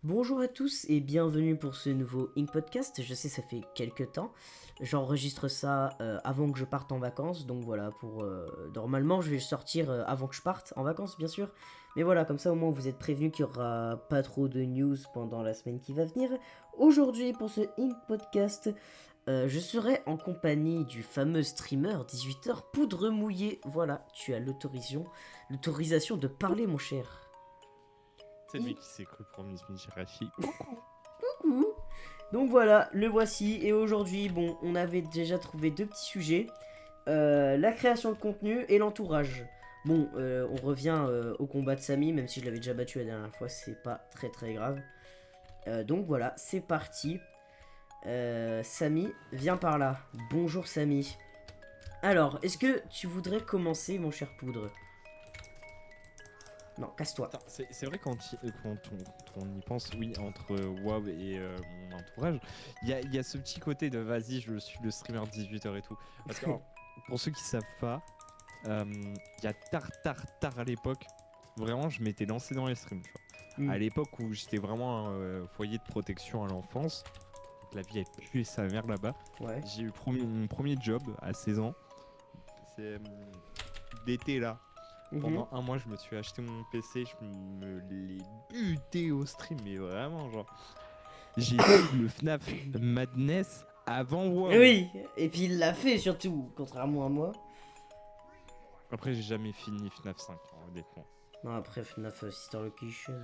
Bonjour à tous et bienvenue pour ce nouveau Ink Podcast. Je sais, ça fait quelques temps. J'enregistre ça avant que je parte en vacances. Donc voilà, normalement, je vais sortir avant que je parte en vacances, bien sûr. Mais voilà, comme ça, au moins, vous êtes prévenus qu'il n'y aura pas trop de news pendant la semaine qui va venir. Aujourd'hui, pour ce Ink Podcast, je serai en compagnie du fameux streamer 18h Poudre Mouillée. Voilà, tu as l'autorisation de parler, mon cher. C'est le mec qui s'est cru pour Miss Michirachi. Coucou. Donc voilà, le voici. Et aujourd'hui, bon, on avait déjà trouvé deux petits sujets. La création de contenu et l'entourage. Bon, on revient au combat de Samy, même si je l'avais déjà battu la dernière fois, c'est pas très très grave. Donc voilà, c'est parti. Samy, viens par là. Bonjour Samy. Alors, est-ce que tu voudrais commencer, mon cher Poudre? Non, casse-toi. C'est vrai quand on y pense, oui, entre WoW et mon entourage, il y a ce petit côté de vas-y, je suis le streamer 18h et tout. Parce que alors, pour ceux qui savent pas, il y a tard à l'époque, vraiment, je m'étais lancé dans les streams. Tu vois. À l'époque où j'étais vraiment un foyer de protection à l'enfance, donc la vie a pué sa mère là-bas. Ouais. J'ai eu mon premier job à 16 ans. C'est d'été là. Pendant un mois, je me suis acheté mon PC, je me l'ai buté au stream, mais vraiment, genre. J'ai fait le FNAF Madness avant WoW. Oui, et puis il l'a fait surtout, contrairement à moi. Après, j'ai jamais fini FNAF 5, honnêtement. Non, après FNAF Sister Location,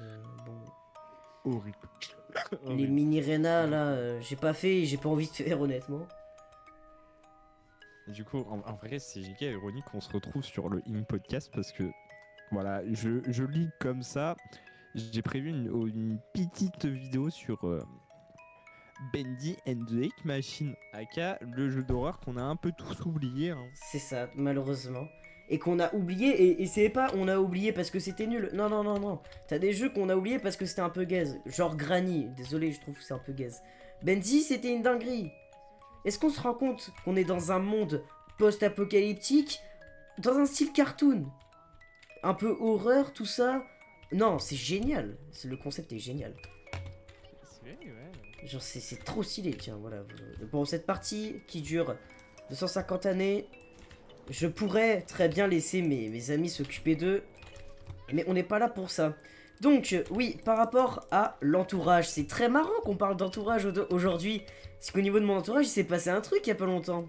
bon. Horrible. Les mini-Rena, là, j'ai pas fait et j'ai pas envie de faire, honnêtement. Du coup, en vrai, c'est giga ironique qu'on se retrouve sur le In Podcast parce que, voilà, je lis comme ça. J'ai prévu une petite vidéo sur Bendy and the Hate Machine, aka le jeu d'horreur qu'on a un peu tous oublié. Hein. C'est ça, malheureusement. Et qu'on a oublié, et c'est pas on a oublié parce que c'était nul. Non, non, non, non. T'as des jeux qu'on a oublié parce que c'était un peu gaze. Genre Granny, désolé, je trouve que c'est un peu gaze. Bendy, c'était une dinguerie. Est-ce qu'on se rend compte qu'on est dans un monde post-apocalyptique, dans un style cartoon? Un peu horreur, tout ça. Non, c'est génial. Le concept est génial. Ouais. Genre, c'est trop stylé, tiens, voilà. Bon, cette partie qui dure 250 années, je pourrais très bien laisser mes amis s'occuper d'eux, mais on n'est pas là pour ça. Donc, oui, par rapport à l'entourage, c'est très marrant qu'on parle d'entourage aujourd'hui, parce qu'au niveau de mon entourage, il s'est passé un truc il y a pas longtemps.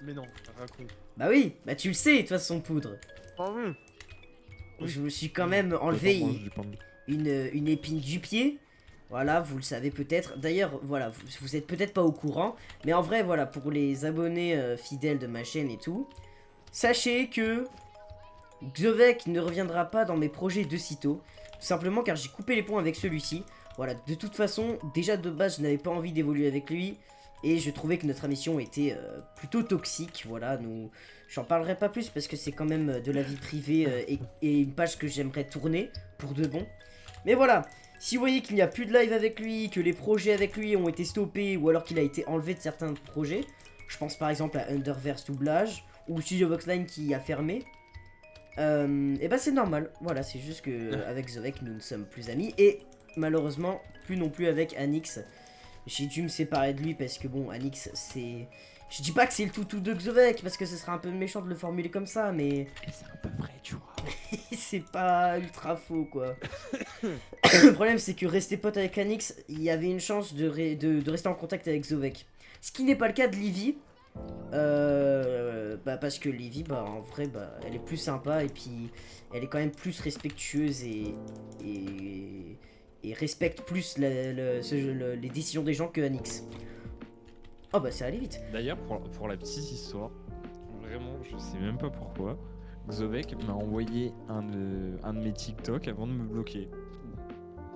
Mais non, raconte. Bah oui, bah tu le sais, de toute façon, Poudre. Ah oui. Je me suis quand même enlevé Attends, du pain de- une épine du pied. Voilà, vous le savez peut-être. D'ailleurs, voilà, vous êtes peut-être pas au courant. Mais en vrai, voilà, pour les abonnés fidèles de ma chaîne et tout, sachez que Xovek ne reviendra pas dans mes projets de sitôt. Tout simplement car j'ai coupé les ponts avec celui-ci. Voilà, de toute façon, déjà de base, je n'avais pas envie d'évoluer avec lui. Et je trouvais que notre émission était plutôt toxique. Voilà, j'en parlerai pas plus parce que c'est quand même de la vie privée et une page que j'aimerais tourner pour de bon. Mais voilà, si vous voyez qu'il n'y a plus de live avec lui, que les projets avec lui ont été stoppés ou alors qu'il a été enlevé de certains projets, je pense par exemple à Underverse Doublage ou Studio Voxline qui a fermé, et bah c'est normal. Voilà, c'est juste que avec Zovek nous ne sommes plus amis et malheureusement plus non plus avec Anix. J'ai dû me séparer de lui parce que bon, Anix c'est... Je dis pas que c'est le toutou de Xovek parce que ce serait un peu méchant de le formuler comme ça, mais Et c'est un peu vrai, tu vois. c'est pas ultra faux quoi. Le problème c'est que rester pote avec Anix, il y avait une chance de rester en contact avec Xovek. Ce qui n'est pas le cas de Livy. Bah parce que Livy, bah en vrai, bah elle est plus sympa et puis elle est quand même plus respectueuse et respecte plus les décisions des gens que Anix. Oh bah c'est allé vite. D'ailleurs, pour la petite histoire, vraiment, je sais même pas pourquoi, Xovek m'a envoyé un de mes TikTok avant de me bloquer.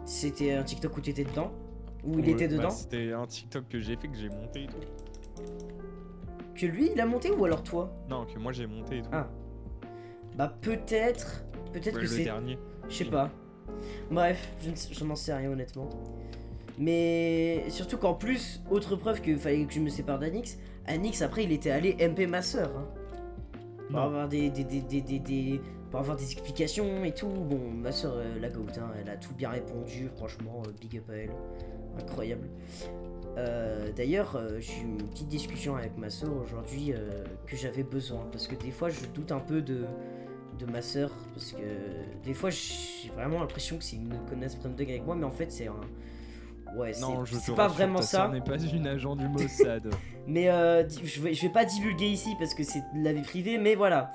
C'était un TikTok où t'étais dedans? Où il Ouais, était bah, dedans? c'était un TikTok que j'ai fait, que j'ai monté et tout. Que lui il a monté ou alors toi? Non, que moi j'ai monté et tout. Ah. Bah peut-être Ouais, que le c'est... dernier. Je sais pas. Bref, je n'en sais rien honnêtement. Mais surtout qu'en plus, autre preuve que fallait que je me sépare d'Anix, Anix après il était allé MP ma soeur. Hein. Pour Non. avoir pour avoir des explications et tout. Bon, ma soeur, la goat, hein, elle a tout bien répondu, franchement, big up à elle. Incroyable. D'ailleurs, j'ai eu une petite discussion avec ma soeur aujourd'hui que j'avais besoin. Parce que des fois, je doute un peu de ma soeur. Parce que des fois, j'ai vraiment l'impression que c'est une connasse prime de avec moi. Mais en fait, c'est un. Ouais, Non, je te c'est pas rassure, vraiment ta ça. sœur n'est pas une agent du Mossad. Mais je vais pas divulguer ici parce que c'est de la vie privée. Mais voilà.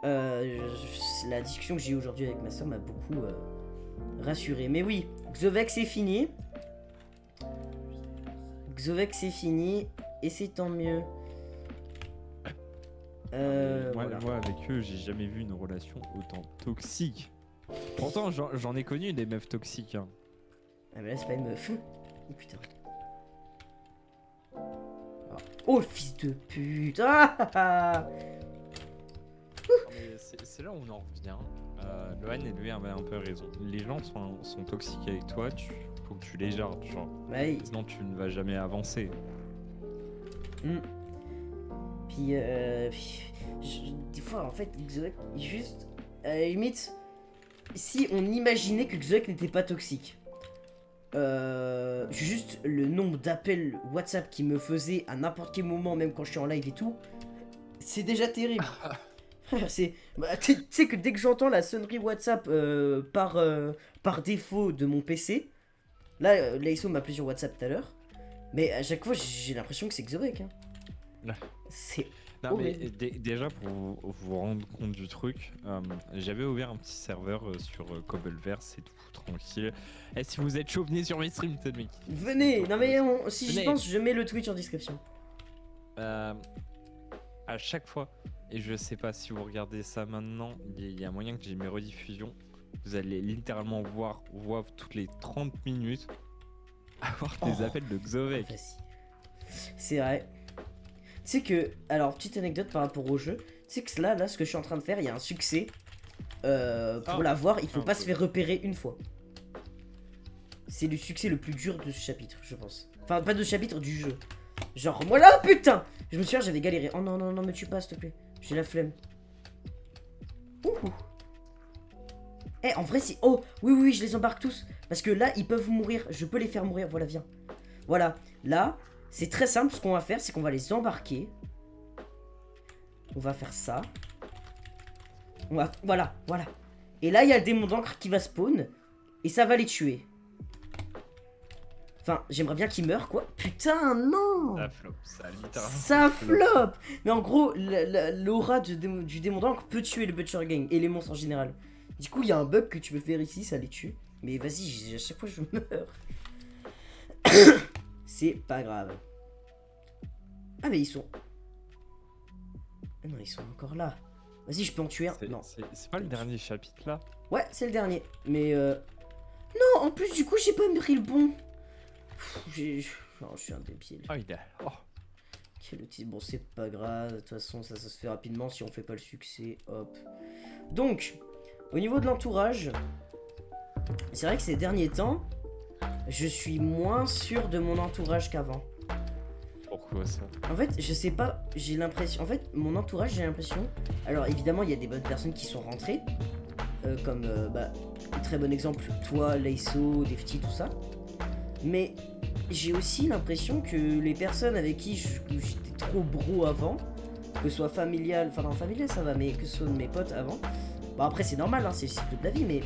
La discussion que j'ai eue aujourd'hui avec ma soeur m'a beaucoup rassuré. Mais oui, Xovec c'est fini. Xovec c'est fini. Et c'est tant mieux. Moi, Voilà. moi, avec eux, j'ai jamais vu une relation autant toxique. Pourtant, j'en ai connu des meufs toxiques. Hein. Ah mais là c'est pas une meuf. Oh putain. Oh le fils de pute. Ah C'est là où on en revient. Lohan et lui avaient un peu raison. Les gens sont toxiques avec toi, faut que tu les jardes, genre. Ouais. Sinon, tu ne vas jamais avancer. Puis, des fois, en fait, Xovec, juste, à la limite, si on imaginait que Xovec n'était pas toxique, juste le nombre d'appels WhatsApp qu'il me faisait à n'importe quel moment, même quand je suis en live et tout, c'est déjà terrible. C'est, tu sais que dès que j'entends la sonnerie WhatsApp par défaut de mon PC, là, Laiso m'a appelé sur WhatsApp tout à l'heure, mais à chaque fois, j'ai l'impression que c'est Xovec. Hein. Ouais. C'est Non, mais horrible. déjà, pour vous rendre compte du truc, j'avais ouvert un petit serveur sur Cobbleverse et tout, tranquille. Et si vous êtes chaud, venez sur mes streams, peut-être, mec. Venez, non mais si j'y Venez. pense, je mets le Twitch en description. À chaque fois, et je sais pas si vous regardez ça maintenant, il y a moyen que j'ai mes rediffusions. Vous allez littéralement voir toutes les 30 minutes avoir des appels de Xovec. C'est vrai. Tu sais que, alors petite anecdote par rapport au jeu, tu sais que là, ce que je suis en train de faire, il y a un succès. Pour l'avoir, il faut pas se faire repérer une fois. C'est le succès le plus dur de ce chapitre, je pense. Enfin, pas de ce chapitre, du jeu. Genre, moi là, putain! Je me souviens, j'avais galéré. Oh non, non, non, me tue pas, s'il te plaît. J'ai la flemme. Ouh. Eh, en vrai, c'est. Oh, oui, oui, oui, je les embarque tous. Parce que là, ils peuvent mourir. Je peux les faire mourir. Voilà, viens. Voilà. Là, c'est très simple. Ce qu'on va faire, c'est qu'on va les embarquer. On va faire ça. On va. Voilà, voilà. Et là, il y a le démon d'encre qui va spawn. Et ça va les tuer. Enfin, j'aimerais bien qu'ils meurent, quoi. Putain, non! Ça flop, ça littéralement. Ça flop! Mais en gros, l'aura du démon d'encre peut tuer le Butcher Gang et les monstres en général. Du coup, il y a un bug que tu peux faire ici, ça les tue. Mais vas-y, à chaque fois je meurs. C'est pas grave. Ah, mais ils sont. Ah non, ils sont encore là. Vas-y, je peux en tuer un. Non. C'est pas le dernier chapitre là? Ouais, c'est le dernier. Mais non, en plus, du coup, j'ai pas pris le bon. Non, je suis un débile. Ah, il a. Oh. Quel outil. Bon, c'est pas grave. De toute façon, ça se fait rapidement si on fait pas le succès. Hop. Donc, au niveau de l'entourage, c'est vrai que ces derniers temps, je suis moins sûr de mon entourage qu'avant. Pourquoi ça? En fait, je sais pas, j'ai l'impression. En fait, mon entourage, j'ai l'impression. Alors, évidemment, il y a des bonnes personnes qui sont rentrées. Comme, très bon exemple, toi, Laiso, Defty, tout ça. Mais j'ai aussi l'impression que les personnes avec qui j'étais trop bro avant, que ce soit familial, enfin non, familial ça va, mais que ce soit mes potes avant. Bon, après, c'est normal, hein, c'est le cycle de la vie, mais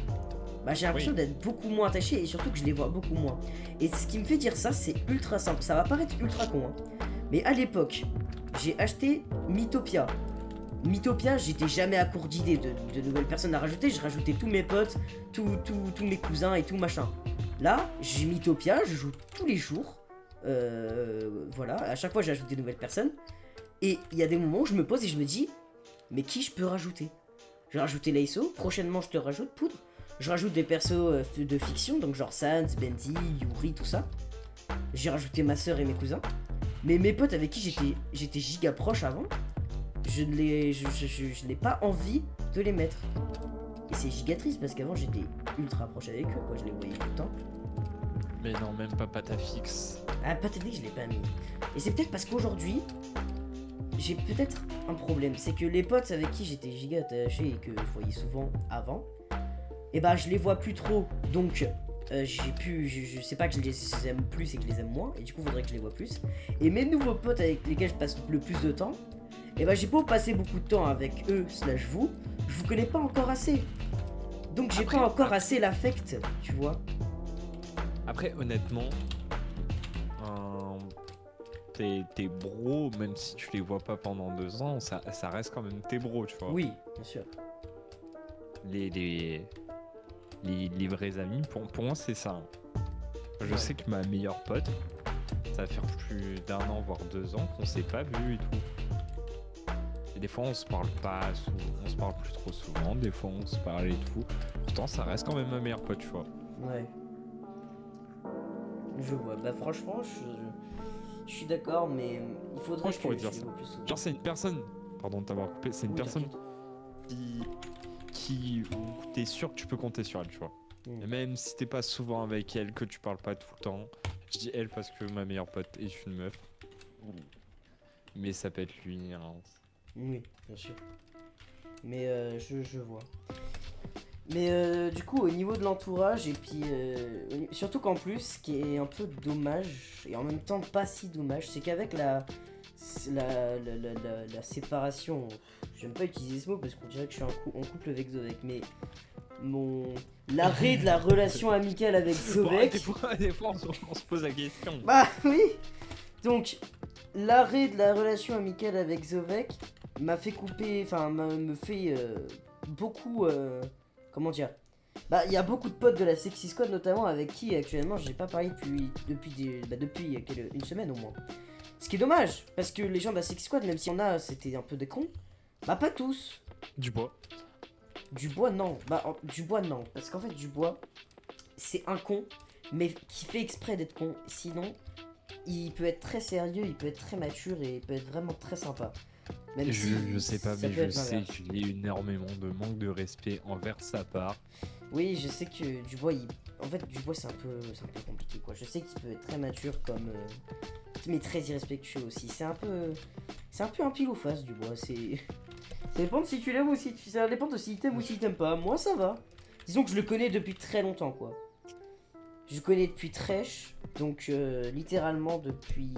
j'ai l'impression d'être beaucoup moins attaché et surtout que je les vois beaucoup moins. Et ce qui me fait dire ça, c'est ultra simple. Ça va paraître ultra con, hein. Mais à l'époque, j'ai acheté Mythopia. Mythopia, j'étais jamais à court d'idées de nouvelles personnes à rajouter. Je rajoutais tous mes potes, tous mes cousins et tout machin. Là, j'ai Mythopia, je joue tous les jours. Voilà, à chaque fois j'ajoute des nouvelles personnes. Et il y a des moments où je me pose et je me dis, mais qui je peux rajouter? Je vais rajouter Laiso, prochainement je te rajoute Poudre. Je rajoute des persos de fiction, donc genre Sans, Bendy, Yuri, tout ça. J'ai rajouté ma soeur et mes cousins. Mais mes potes avec qui j'étais giga proche avant, je n'ai pas envie de les mettre. Et c'est giga triste parce qu'avant j'étais ultra proche avec eux, quoi, je les voyais tout le temps. Mais non, même pas Patafix. Ah, Patafix, je l'ai pas mis. Et c'est peut-être parce qu'aujourd'hui, j'ai peut-être un problème. C'est que les potes avec qui j'étais giga attaché et que je voyais souvent avant, et bah je les vois plus trop. Donc je sais pas que je les aime plus et que je les aime moins. Et du coup, faudrait que je les vois plus. Et mes nouveaux potes avec lesquels je passe le plus de temps, et bah j'ai beau passer beaucoup de temps avec eux, slash vous, je vous connais pas encore assez. Donc j'ai pas encore assez l'affect, tu vois. Après, honnêtement, tes bros, même si tu les vois pas pendant 2 ans, ça reste quand même tes bros, tu vois. Oui, bien sûr. Les vrais amis, pour moi, c'est ça. Je sais que ma meilleure pote, ça va faire plus d'1 an, voire 2 ans qu'on s'est pas vu et tout. Et des fois, on se parle pas, on se parle plus trop souvent. Des fois, on se parle et tout. Pourtant, ça reste quand même ma meilleure pote, tu vois. Ouais. Je vois. Bah franchement, je suis d'accord, mais il faudrait Je pourrais que dire je les ça. vois plus souvent. Genre, c'est une personne, pardon de t'avoir coupé, c'est une Oui, personne t'inquiète. où t'es sûr que tu peux compter sur elle, tu vois. Et même si t'es pas souvent avec elle, que tu parles pas tout le temps, je dis elle parce que ma meilleure pote est une meuf. Mais ça peut être lui, hein. Oui, bien sûr. Mais je vois. Mais du coup, au niveau de l'entourage, et puis surtout qu'en plus, ce qui est un peu dommage, et en même temps pas si dommage, c'est qu'avec la séparation, j'aime pas utiliser ce mot parce qu'on dirait que je suis en couple avec Zovek, mais l'arrêt de la relation amicale avec Zovek. Des fois on se pose la question. Bah oui. Donc, l'arrêt de la relation amicale avec Zovek m'a fait couper, enfin, me fait beaucoup. Comment dire? Bah, il y a beaucoup de potes de la Sexy Squad, notamment avec qui actuellement j'ai pas parlé depuis une semaine au moins. Ce qui est dommage, parce que les gens de la Sexy Squad, même si on a, c'était un peu des cons, bah pas tous. Du bois. Du bois, non. Du bois, non. Parce qu'en fait, du bois, c'est un con, mais qui fait exprès d'être con. Sinon, il peut être très sérieux, il peut être très mature et il peut être vraiment très sympa. Même Je sais pas, ça mais peut je être sais l'inverse. qu'il y a énormément de manque de respect envers sa part. Oui, je sais que Dubois, en fait, Dubois, c'est un peu compliqué, quoi. Je sais qu'il peut être très mature, comme, mais très irrespectueux aussi. C'est un peu un pile ou face, Dubois. Ça dépend de si tu l'aimes ou ça dépend de si t'aimes ou si t'aimes pas. Moi, ça va. Disons que je le connais depuis très longtemps, quoi. Je le connais depuis Trèche, donc littéralement depuis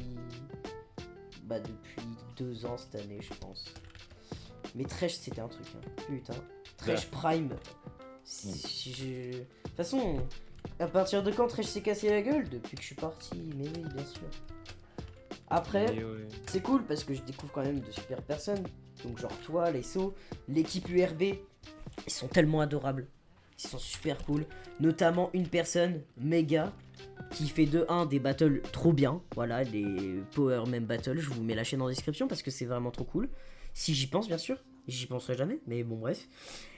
2 ans cette année, je pense. Mais Trèche, c'était un truc, hein. Putain. Trèche Prime. De toute façon, à partir de quand Trèche s'est cassé la gueule? Depuis que je suis parti, mais oui, bien sûr. Après, c'est cool parce que je découvre quand même de super personnes. Donc genre toi, les sauts, l'équipe URB, ils sont tellement adorables. Ils sont super cool. Notamment une personne, Mega, qui fait de 1 des battles trop bien. Voilà, les Power Meme Battles. Je vous mets la chaîne en description parce que c'est vraiment trop cool. Si j'y pense, bien sûr. J'y penserai jamais, mais bon, bref.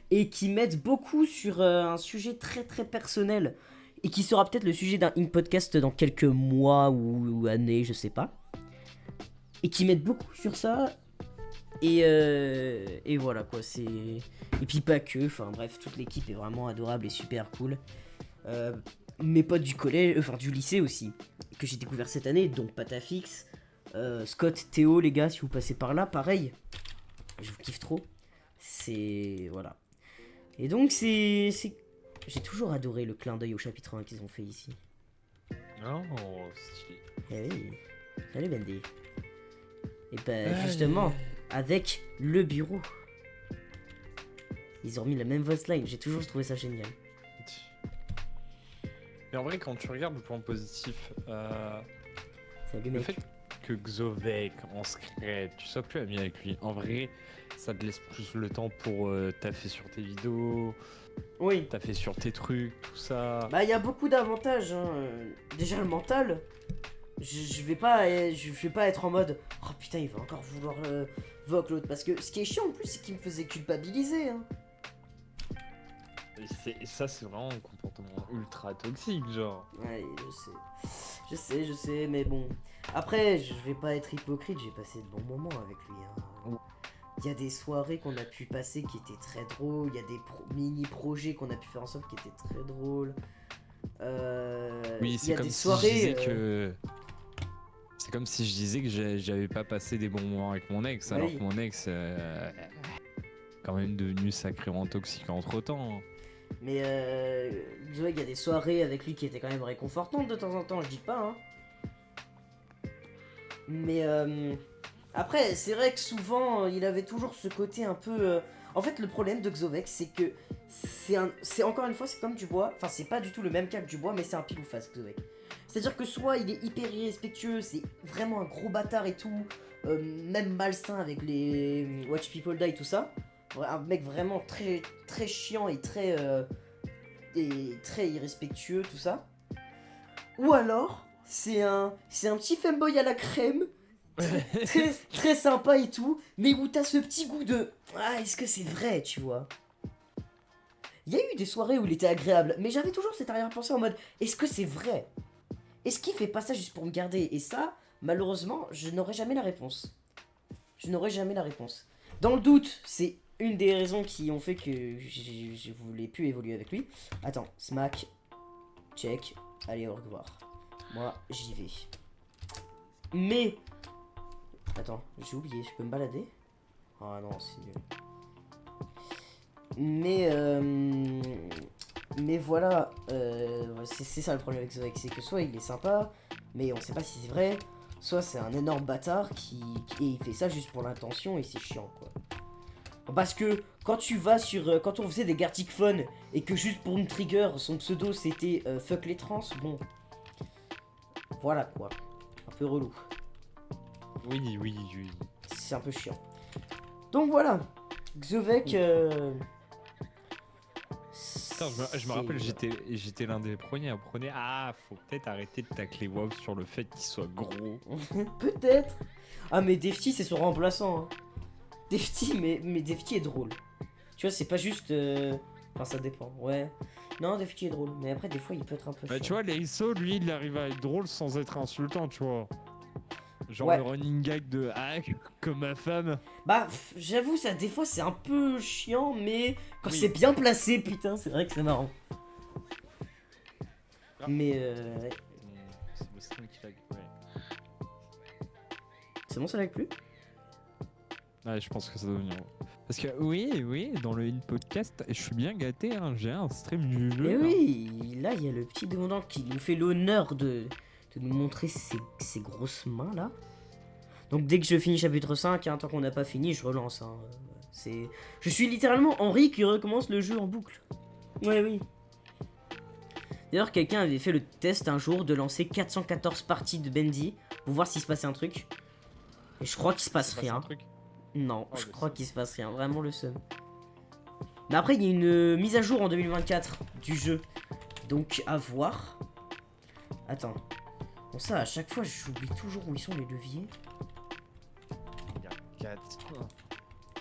Et qui m'aide beaucoup sur un sujet très très personnel. Et qui sera peut-être le sujet d'un in-podcast dans quelques mois ou années, je sais pas. Et qui m'aide beaucoup sur ça. Et voilà quoi, c'est. Et puis pas que, enfin bref, toute l'équipe est vraiment adorable et super cool. Mes potes du collège, enfin du lycée aussi, que j'ai découvert cette année, donc Patafix, Scott, Théo, les gars, si vous passez par là, pareil, je vous kiffe trop. C'est. Voilà. Et donc c'est. J'ai toujours adoré le clin d'œil au chapitre 1 qu'ils ont fait ici. Oh, stylé. Eh oui. Salut Bendy. Et bah justement, avec le bureau. Ils ont remis la même voice line, j'ai toujours trouvé ça génial. Mais en vrai, quand tu regardes le point positif, Salut le mec. fait que Xovek en secret, tu sois plus ami avec lui, en vrai, ça te laisse plus le temps pour taffer sur tes vidéos, Oui. taffer sur tes trucs, tout ça. Bah il y a beaucoup d'avantages. Hein. Déjà le mental. Je vais pas être en mode oh putain il va encore vouloir vogue l'autre, parce que ce qui est chiant en plus c'est qu'il me faisait culpabiliser. Hein. Et ça, c'est vraiment un comportement ultra toxique, genre. Ouais, je sais, mais bon. Après, je vais pas être hypocrite, j'ai passé de bons moments avec lui. Hein. Il y a des soirées qu'on a pu passer qui étaient très drôles, il y a des mini-projets qu'on a pu faire ensemble qui étaient très drôles. Oui, Il y c'est a comme des si soirées. je disais que... C'est comme si je disais que j'avais pas passé des bons moments avec mon ex, Ah alors oui. que mon ex quand même devenu sacrément toxique entre temps. Mais Zoé, il y a des soirées avec lui qui étaient quand même réconfortantes de temps en temps, je dis pas, hein. Mais après, c'est vrai que souvent, il avait toujours ce côté un peu... En fait, le problème de Xovek, c'est que c'est encore une fois, c'est comme du bois. Enfin, c'est pas du tout le même cas que du bois, mais c'est un pile ou face, Xovek. C'est-à-dire que soit il est hyper irrespectueux, c'est vraiment un gros bâtard et tout, même malsain avec les Watch People Die, tout ça. Ouais, un mec vraiment très, très chiant et très irrespectueux, tout ça. Ou alors, c'est un petit femboy à la crème, très sympa et tout, mais où t'as ce petit goût de ah, est-ce que c'est vrai, tu vois. Il y a eu des soirées où il était agréable, mais j'avais toujours cette arrière-pensée en mode est-ce que c'est vrai? Est-ce qu'il fait pas ça juste pour me garder? Et ça, malheureusement, je n'aurai jamais la réponse. Je n'aurai jamais la réponse. Dans le doute, c'est une des raisons qui ont fait que je voulais plus évoluer avec lui. Attends, smack, check, allez au revoir. Moi, j'y vais. Mais... Attends, j'ai oublié, je peux me balader? Ah non, c'est nul. Mais voilà, c'est ça le problème avec Zoek, c'est que soit il est sympa, mais on sait pas si c'est vrai, soit c'est un énorme bâtard et il fait ça juste pour l'intention et c'est chiant quoi. Parce que quand tu vas sur, quand on faisait des Gartic Fun et que juste pour une trigger, son pseudo c'était fuck les trans, bon, voilà quoi, un peu relou. Oui. C'est un peu chiant. Donc voilà, Xovek. Putain, je me rappelle, j'étais l'un des premiers à prôner. Ah, faut peut-être arrêter de tacler WoW sur le fait qu'il soit gros. Peut-être. Ah, mais Defty, c'est son remplaçant. Hein. Defty, mais Defty est drôle. Tu vois, c'est pas juste. Enfin, ça dépend. Ouais. Non, Defty est drôle. Mais après, des fois, il peut être un peu. Bah, chiant. tu vois, Leiso, lui, il arrive à être drôle sans être insultant, tu vois. Genre Ouais. le running gag de ah, comme ma femme. Bah, j'avoue, ça, des fois, c'est un peu chiant, mais quand Oui. c'est bien placé, putain, c'est vrai que c'est marrant. Ah. Mais ouais. C'est le stream qui lag, ouais. C'est bon, ça lag plus? Ouais, je pense que ça doit venir. Parce que oui, dans le podcast, je suis bien gâté, hein, j'ai un stream du jeu. Et hein. oui, là, il y a le petit demandant qui nous fait l'honneur de nous montrer ses grosses mains, là. Donc, dès que je finis chapitre 5, hein, tant qu'on n'a pas fini, je relance. Hein. Je suis littéralement Henri qui recommence le jeu en boucle. Ouais, oui. D'ailleurs, quelqu'un avait fait le test un jour de lancer 414 parties de Bendy pour voir s'il se passait un truc. Et je crois qu'il se passe rien. Non, Oh, je le crois seum. qu'il se passe rien, vraiment le seum. Mais après, il y a une mise à jour en 2024 du jeu. Donc, à voir. Attends. Bon, ça, à chaque fois, j'oublie toujours où ils sont les leviers. Il y a 14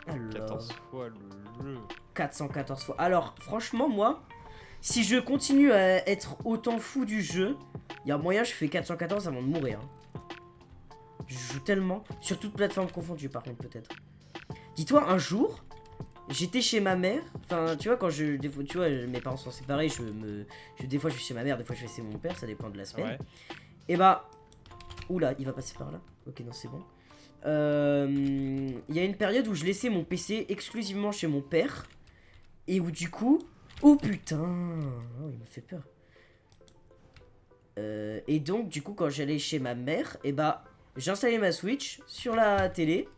Alors, fois le jeu. 414 fois. Alors, franchement, moi, si je continue à être autant fou du jeu, il y a moyen je fais 414 avant de mourir. Hein. Je joue tellement. Sur toute plateforme confondue, par contre, peut-être. Dis-toi, un jour, j'étais chez ma mère. Enfin, tu vois, des fois, tu vois, mes parents sont séparés. Des fois, je suis chez ma mère, des fois, je vais chez mon père. Ça dépend de la semaine. Ouais. Et bah. Oula, il va passer par là. Ok, non, c'est bon. Il y a une période où je laissais mon PC exclusivement chez mon père. Et où, du coup. Oh putain! Oh, il me fait peur. Et donc, du coup, quand j'allais chez ma mère, et bah. J'installais ma Switch sur la télé.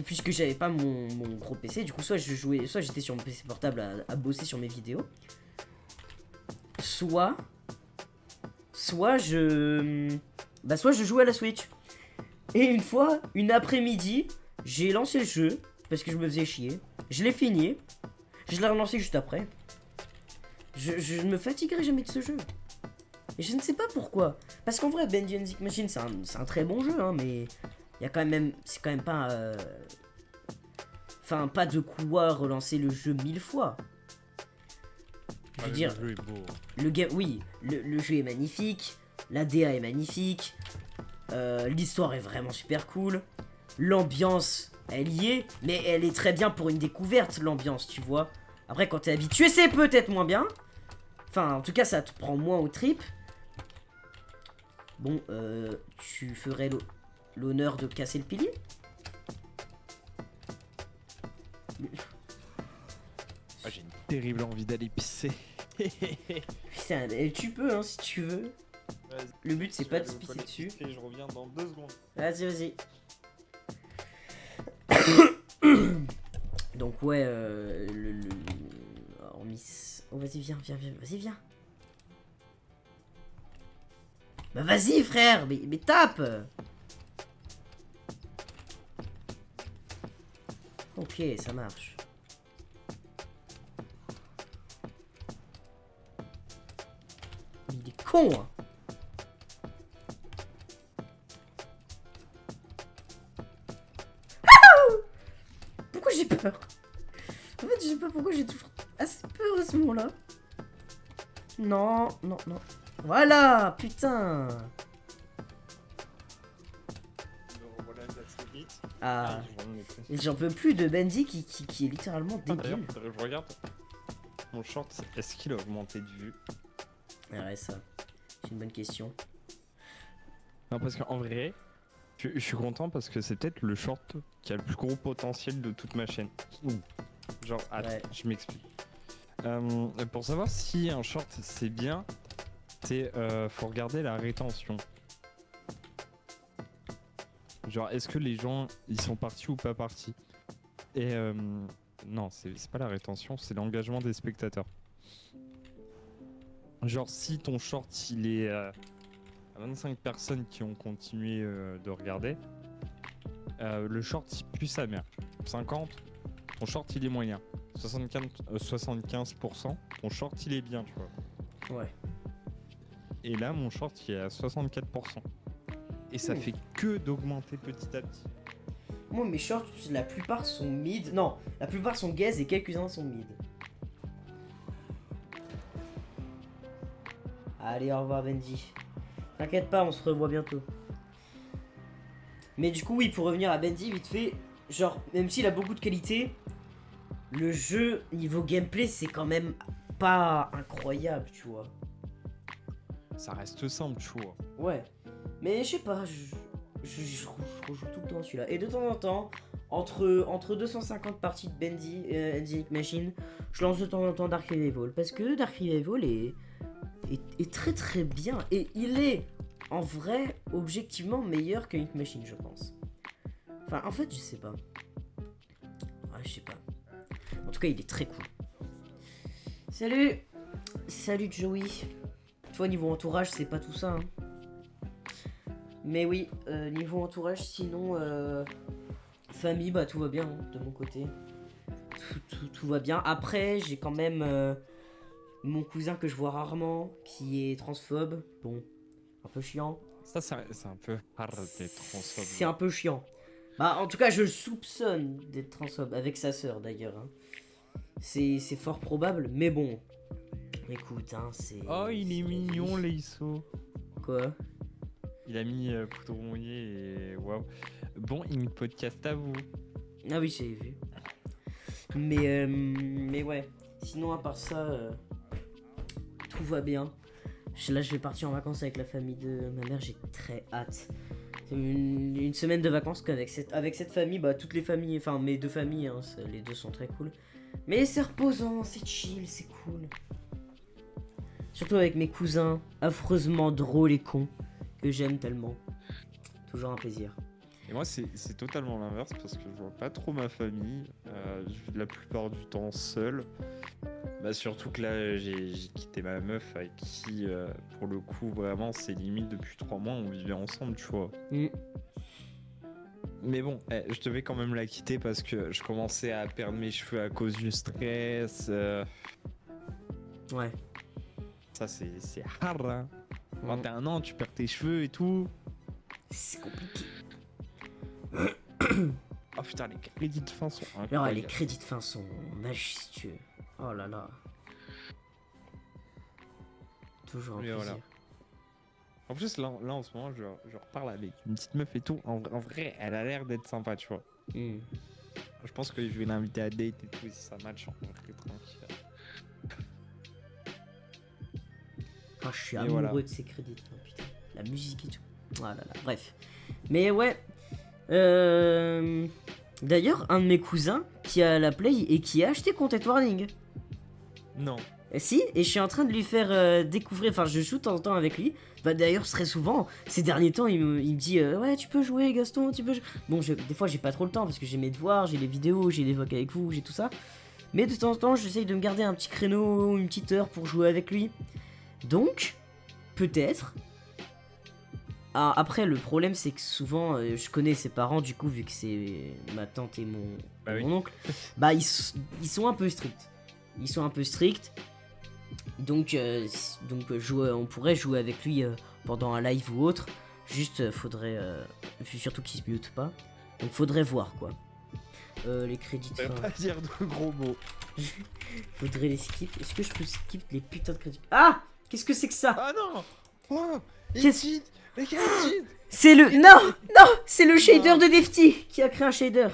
Puisque j'avais pas mon gros PC, du coup, soit je jouais, soit j'étais sur mon PC portable à bosser sur mes vidéos. Soit je jouais à la Switch. Et une fois, une après-midi, j'ai lancé le jeu parce que je me faisais chier. Je l'ai fini. Je l'ai relancé juste après. Je ne me fatiguerai jamais de ce jeu. Et je ne sais pas pourquoi. Parce qu'en vrai, Bendy and Zik Machine, c'est un très bon jeu, hein, mais il y a quand même, c'est quand même pas, enfin, pas de quoi relancer le jeu 1000 fois. Je veux dire, le jeu est beau. le game, oui, le jeu est magnifique, la DA est magnifique, l'histoire est vraiment super cool, l'ambiance, elle y est, mais elle est très bien pour une découverte, l'ambiance, tu vois. Après, quand t'es habitué, c'est peut-être moins bien. Enfin, en tout cas, ça te prend moins aux tripes. Bon, tu ferais l'honneur de casser le pilier? Ah, j'ai une terrible envie d'aller pisser. Putain, tu peux, hein, si tu veux. Le but, c'est pas de se pisser dessus. Je reviens dans 2 secondes. Vas-y. Donc, ouais, oh, Miss... Oh, vas-y, viens. Vas-y, viens. Bah, vas-y, frère. Mais tape. Ok, ça marche. Il est con, hein. Pourquoi j'ai peur? En fait, je sais pas pourquoi j'ai toujours assez peur à ce moment-là. Non. Voilà, putain. Ah, j'en peux plus de Bendy qui est littéralement débile. Je regarde. Mon short, est-ce qu'il a augmenté de vue? Ouais, ça, c'est une bonne question. Non, parce qu'en vrai, je suis content parce que c'est peut-être le short qui a le plus gros potentiel de toute ma chaîne. Genre, attends, Ouais. je m'explique. Pour savoir si un short c'est bien, faut regarder la rétention. Genre, est-ce que les gens ils sont partis ou pas partis? Et non, c'est pas la rétention, c'est l'engagement des spectateurs. Genre, si ton short il est à 25 personnes qui ont continué de regarder, le short il pue sa mère. 50, ton short il est moyen. 75%, ton short il est bien, tu vois. Ouais. Et là, mon short il est à 64%. Et ça fait que d'augmenter petit à petit. Moi, mes shorts, la plupart sont mid. Non, la plupart sont gaze et quelques-uns sont mid. Allez, au revoir, Benji. T'inquiète pas, on se revoit bientôt. Mais du coup, oui, pour revenir à Benji, vite fait, genre, même s'il a beaucoup de qualité, le jeu, niveau gameplay, c'est quand même pas incroyable, tu vois. Ça reste simple, tu vois. Ouais. Mais je sais pas, je rejoue tout le temps celui-là. Et de temps en temps, entre 250 parties de Bendy Enic Machine, je lance de temps en temps Dark Revival. Parce que Dark Revival est très très bien. Et il est, en vrai, objectivement meilleur que Enic Machine, je pense. Enfin, en fait, je sais pas. Ouais, je sais pas. En tout cas, il est très cool. Salut Joey. Toi, niveau entourage, c'est pas tout ça, hein. Mais oui, niveau entourage, sinon, famille, bah tout va bien, hein, de mon côté. Tout va bien. Après, j'ai quand même mon cousin que je vois rarement, qui est transphobe. Bon, un peu chiant. Ça, c'est un peu hard d'être transphobe. C'est un peu chiant. Bah, en tout cas, je le soupçonne d'être transphobe, avec sa sœur d'ailleurs, hein. C'est fort probable, mais bon. Écoute, hein, c'est... Oh, il est mignon, Leiso. Quoi? Il a mis poudre mouillée et waouh. Bon, une podcast à vous. Ah oui, j'ai vu. Mais ouais. Sinon, à part ça, tout va bien. Là, je vais partir en vacances avec la famille de ma mère. J'ai très hâte. C'est une semaine de vacances qu'avec cette famille, bah toutes les familles, enfin mes deux familles, hein, les deux sont très cool. Mais c'est reposant, c'est chill, c'est cool. Surtout avec mes cousins, affreusement drôles et cons, que j'aime tellement. Toujours un plaisir. Et moi, c'est totalement l'inverse parce que je vois pas trop ma famille. Je vis la plupart du temps seul. Bah, surtout que là, j'ai quitté ma meuf avec qui, pour le coup, vraiment, c'est limite depuis 3 mois, on vivait ensemble, tu vois. Mais bon, je devais quand même la quitter parce que je commençais à perdre mes cheveux à cause du stress. Ouais. Ça, c'est hard, hein. 21 ans, tu perds tes cheveux et tout. C'est compliqué. Oh putain, les crédits de fin sont Alors, incroyables. les crédits de fin sont majestueux. Oh là là. Toujours un plaisir. Voilà. En plus, là en ce moment, je reparle avec une petite meuf et tout. En vrai, elle a l'air d'être sympa, tu vois. Je pense que je vais l'inviter à date et tout, si ça match, on va être tranquille. Oh, je suis amoureux de ces crédits de fin, putain. la musique et tout. Voilà, bref. Mais ouais. D'ailleurs, un de mes cousins qui a la Play et qui a acheté Content Warning. Non. Si, et je suis en train de lui faire découvrir, enfin je joue de temps en temps avec lui, bah d'ailleurs très souvent, ces derniers temps il me dit ouais tu peux jouer Gaston, tu peux jouer. Bon des fois j'ai pas trop le temps parce que j'ai mes devoirs, j'ai les vidéos, j'ai les vocs avec vous, j'ai tout ça. Mais de temps en temps j'essaye de me garder un petit créneau, une petite heure pour jouer avec lui. Donc, peut-être. Ah, après le problème c'est que souvent je connais ses parents du coup vu que c'est ma tante et mon oncle, bah ils sont un peu stricts. Ils sont un peu stricts. Donc on pourrait jouer avec lui pendant un live ou autre. Juste faudrait surtout qu'il se mute pas. Donc faudrait voir quoi. Les crédits de fin. Pas dire de gros mots. Faudrait les skip. Est-ce que je peux skip les putains de crédits? Ah, qu'est-ce que c'est que ça? Ah non. Oh, Qu'est-ce- les crédits. C'est le non, c'est le shader de Defty qui a créé un shader.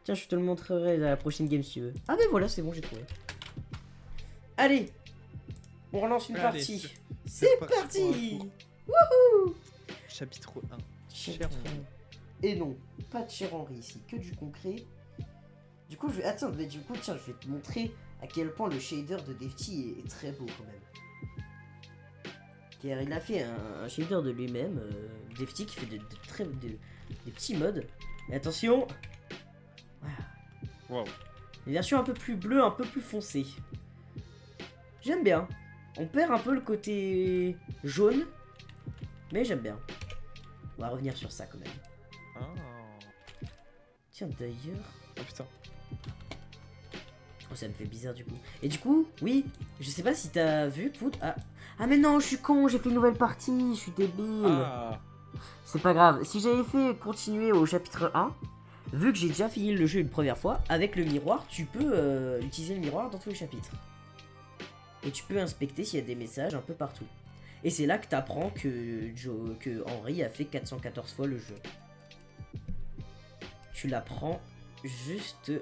Tiens, je te le montrerai à la prochaine game si tu veux. Ah ben voilà, c'est bon, j'ai trouvé. Allez, on relance une Allez, partie. c'est C'est parti pour un parti. tour. Wouhou. Chapitre 1. Chapitre Cher Henri. Et non, pas de cher Henri ici, que du concret. Du coup, attends, mais du coup, tiens, je vais te montrer à quel point le shader de Defty est très beau quand même. Car il a fait un shader de lui-même, Defty, qui fait des petits modes. Et attention, Wow. une version un peu plus bleue, un peu plus foncée. J'aime bien. On perd un peu le côté jaune, mais j'aime bien. On va revenir sur ça quand même. Ah. Tiens, d'ailleurs... Oh putain. Oh, ça me fait bizarre du coup. Et du coup, oui, je sais pas si t'as vu, Poudre. Ah mais non, je suis con, j'ai fait une nouvelle partie, je suis débile. Ah. C'est pas grave. Si j'avais fait continuer au chapitre 1, vu que j'ai déjà fini le jeu une première fois, avec le miroir, tu peux utiliser le miroir dans tous les chapitres. Et tu peux inspecter s'il y a des messages un peu partout. Et c'est là que t'apprends que Henri a fait 414 fois le jeu. Tu l'apprends juste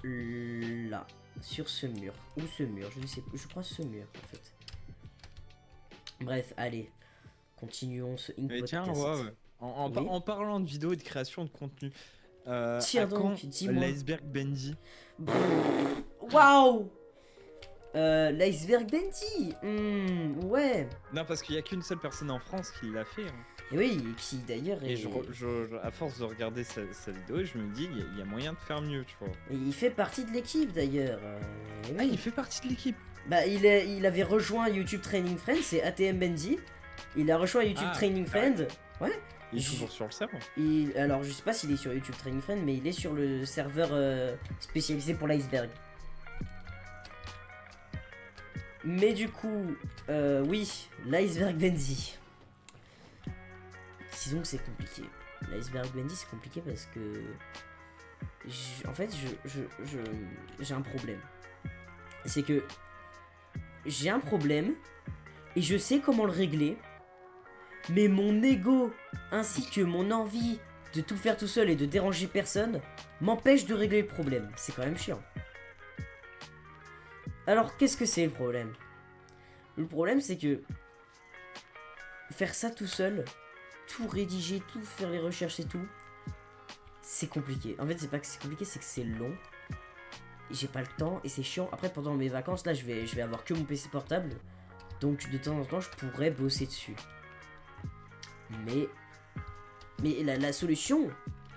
là, sur ce mur. Ou ce mur, je ne sais plus, je crois ce mur en fait. Bref, allez, continuons ce Mais tiens, Inkpodcast. ouais. En parlant de vidéos et de création de contenu, Tiens à donc, quand dis-moi. l'iceberg Bendy? Waouh. L'iceberg Bendy. Ouais. Non, parce qu'il y a qu'une seule personne en France qui l'a fait. Hein. Et oui, qui d'ailleurs est... Et à force de regarder sa vidéo, je me dis, il y a moyen de faire mieux, tu vois. Et il fait partie de l'équipe d'ailleurs. Ah, il fait partie de l'équipe. Bah, il avait rejoint YouTube Training Friend, c'est ATM Bendy. Il a rejoint YouTube Training Friend. Ouais. Il est toujours sur le serveur. Alors, je sais pas s'il est sur YouTube Training Friend, mais il est sur le serveur spécialisé pour l'iceberg. Mais du coup, oui, l'iceberg Bendy. Disons que c'est compliqué. L'iceberg Bendy, c'est compliqué parce que... En fait, j'ai un problème. C'est que... J'ai un problème, et je sais comment le régler, mais mon ego, ainsi que mon envie de tout faire tout seul et de déranger personne, m'empêche de régler le problème. C'est quand même chiant. Alors, qu'est-ce que c'est le problème? Le problème, c'est que... Faire ça tout seul... Tout rédiger, tout faire les recherches et tout, c'est compliqué. En fait, c'est pas que c'est compliqué, c'est que c'est long. J'ai pas le temps et c'est chiant. Après, pendant mes vacances, là, je vais avoir que mon PC portable. Donc, de temps en temps, je pourrais bosser dessus. Mais la solution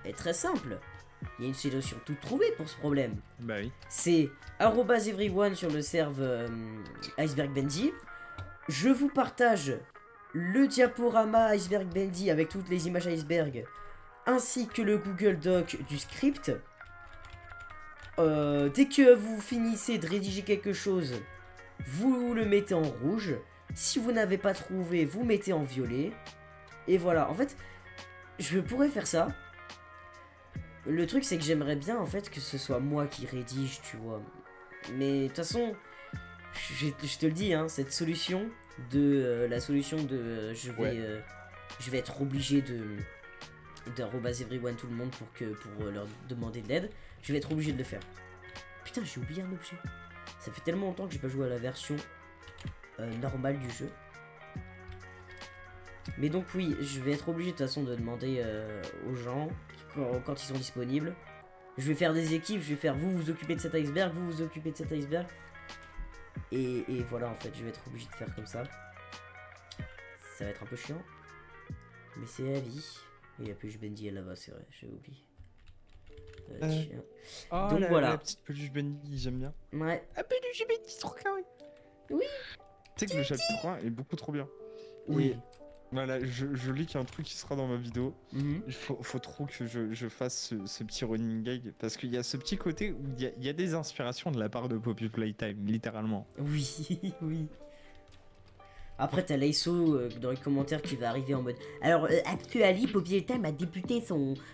est très simple. Il y a une solution toute trouvée pour ce problème. Bah oui. C'est @everyone sur le serve Iceberg Bendy. Je vous partage le diaporama Iceberg Bendy avec toutes les images iceberg, ainsi que le Google Doc du script. Dès que vous finissez de rédiger quelque chose, vous le mettez en rouge. Si vous n'avez pas trouvé, vous mettez en violet. Et voilà, en fait, je pourrais faire ça. Le truc, c'est que j'aimerais bien, en fait, que ce soit moi qui rédige, tu vois. Mais de toute façon, je te le dis, hein, cette solution... la solution de je vais être obligé de @everyone tout le monde pour leur demander de l'aide. Je vais être obligé de le faire. Putain, j'ai oublié un objet. Ça fait tellement longtemps que j'ai pas joué à la version normale du jeu. Mais donc oui, je vais être obligé de toute façon de demander aux gens quand ils sont disponibles. Je vais faire des équipes, je vais faire vous vous occupez de cet iceberg, vous vous occupez de cet iceberg. Et voilà, en fait, je vais être obligé de faire comme ça. Ça va être un peu chiant. Mais c'est la vie. Et il y a plus Bendy là-bas, c'est vrai, j'ai oublié. Tiens. Oh, Donc voilà. la petite peluche Bendy, j'aime bien. Ouais. Ah, peluche Bendy, trop carré. Oui. Tu sais que le chapitre 1 est beaucoup trop bien. Oui. Et voilà, je lis qu'il y a un truc qui sera dans ma vidéo. Mhm. Il faut trop que je fasse ce petit running gag. Parce qu'il y a ce petit côté où il y a des inspirations de la part de Poppy Playtime, littéralement. Oui, oui. Après, t'as Laiso dans les commentaires qui va arriver en mode. Alors, actually, Poppy Time a débuté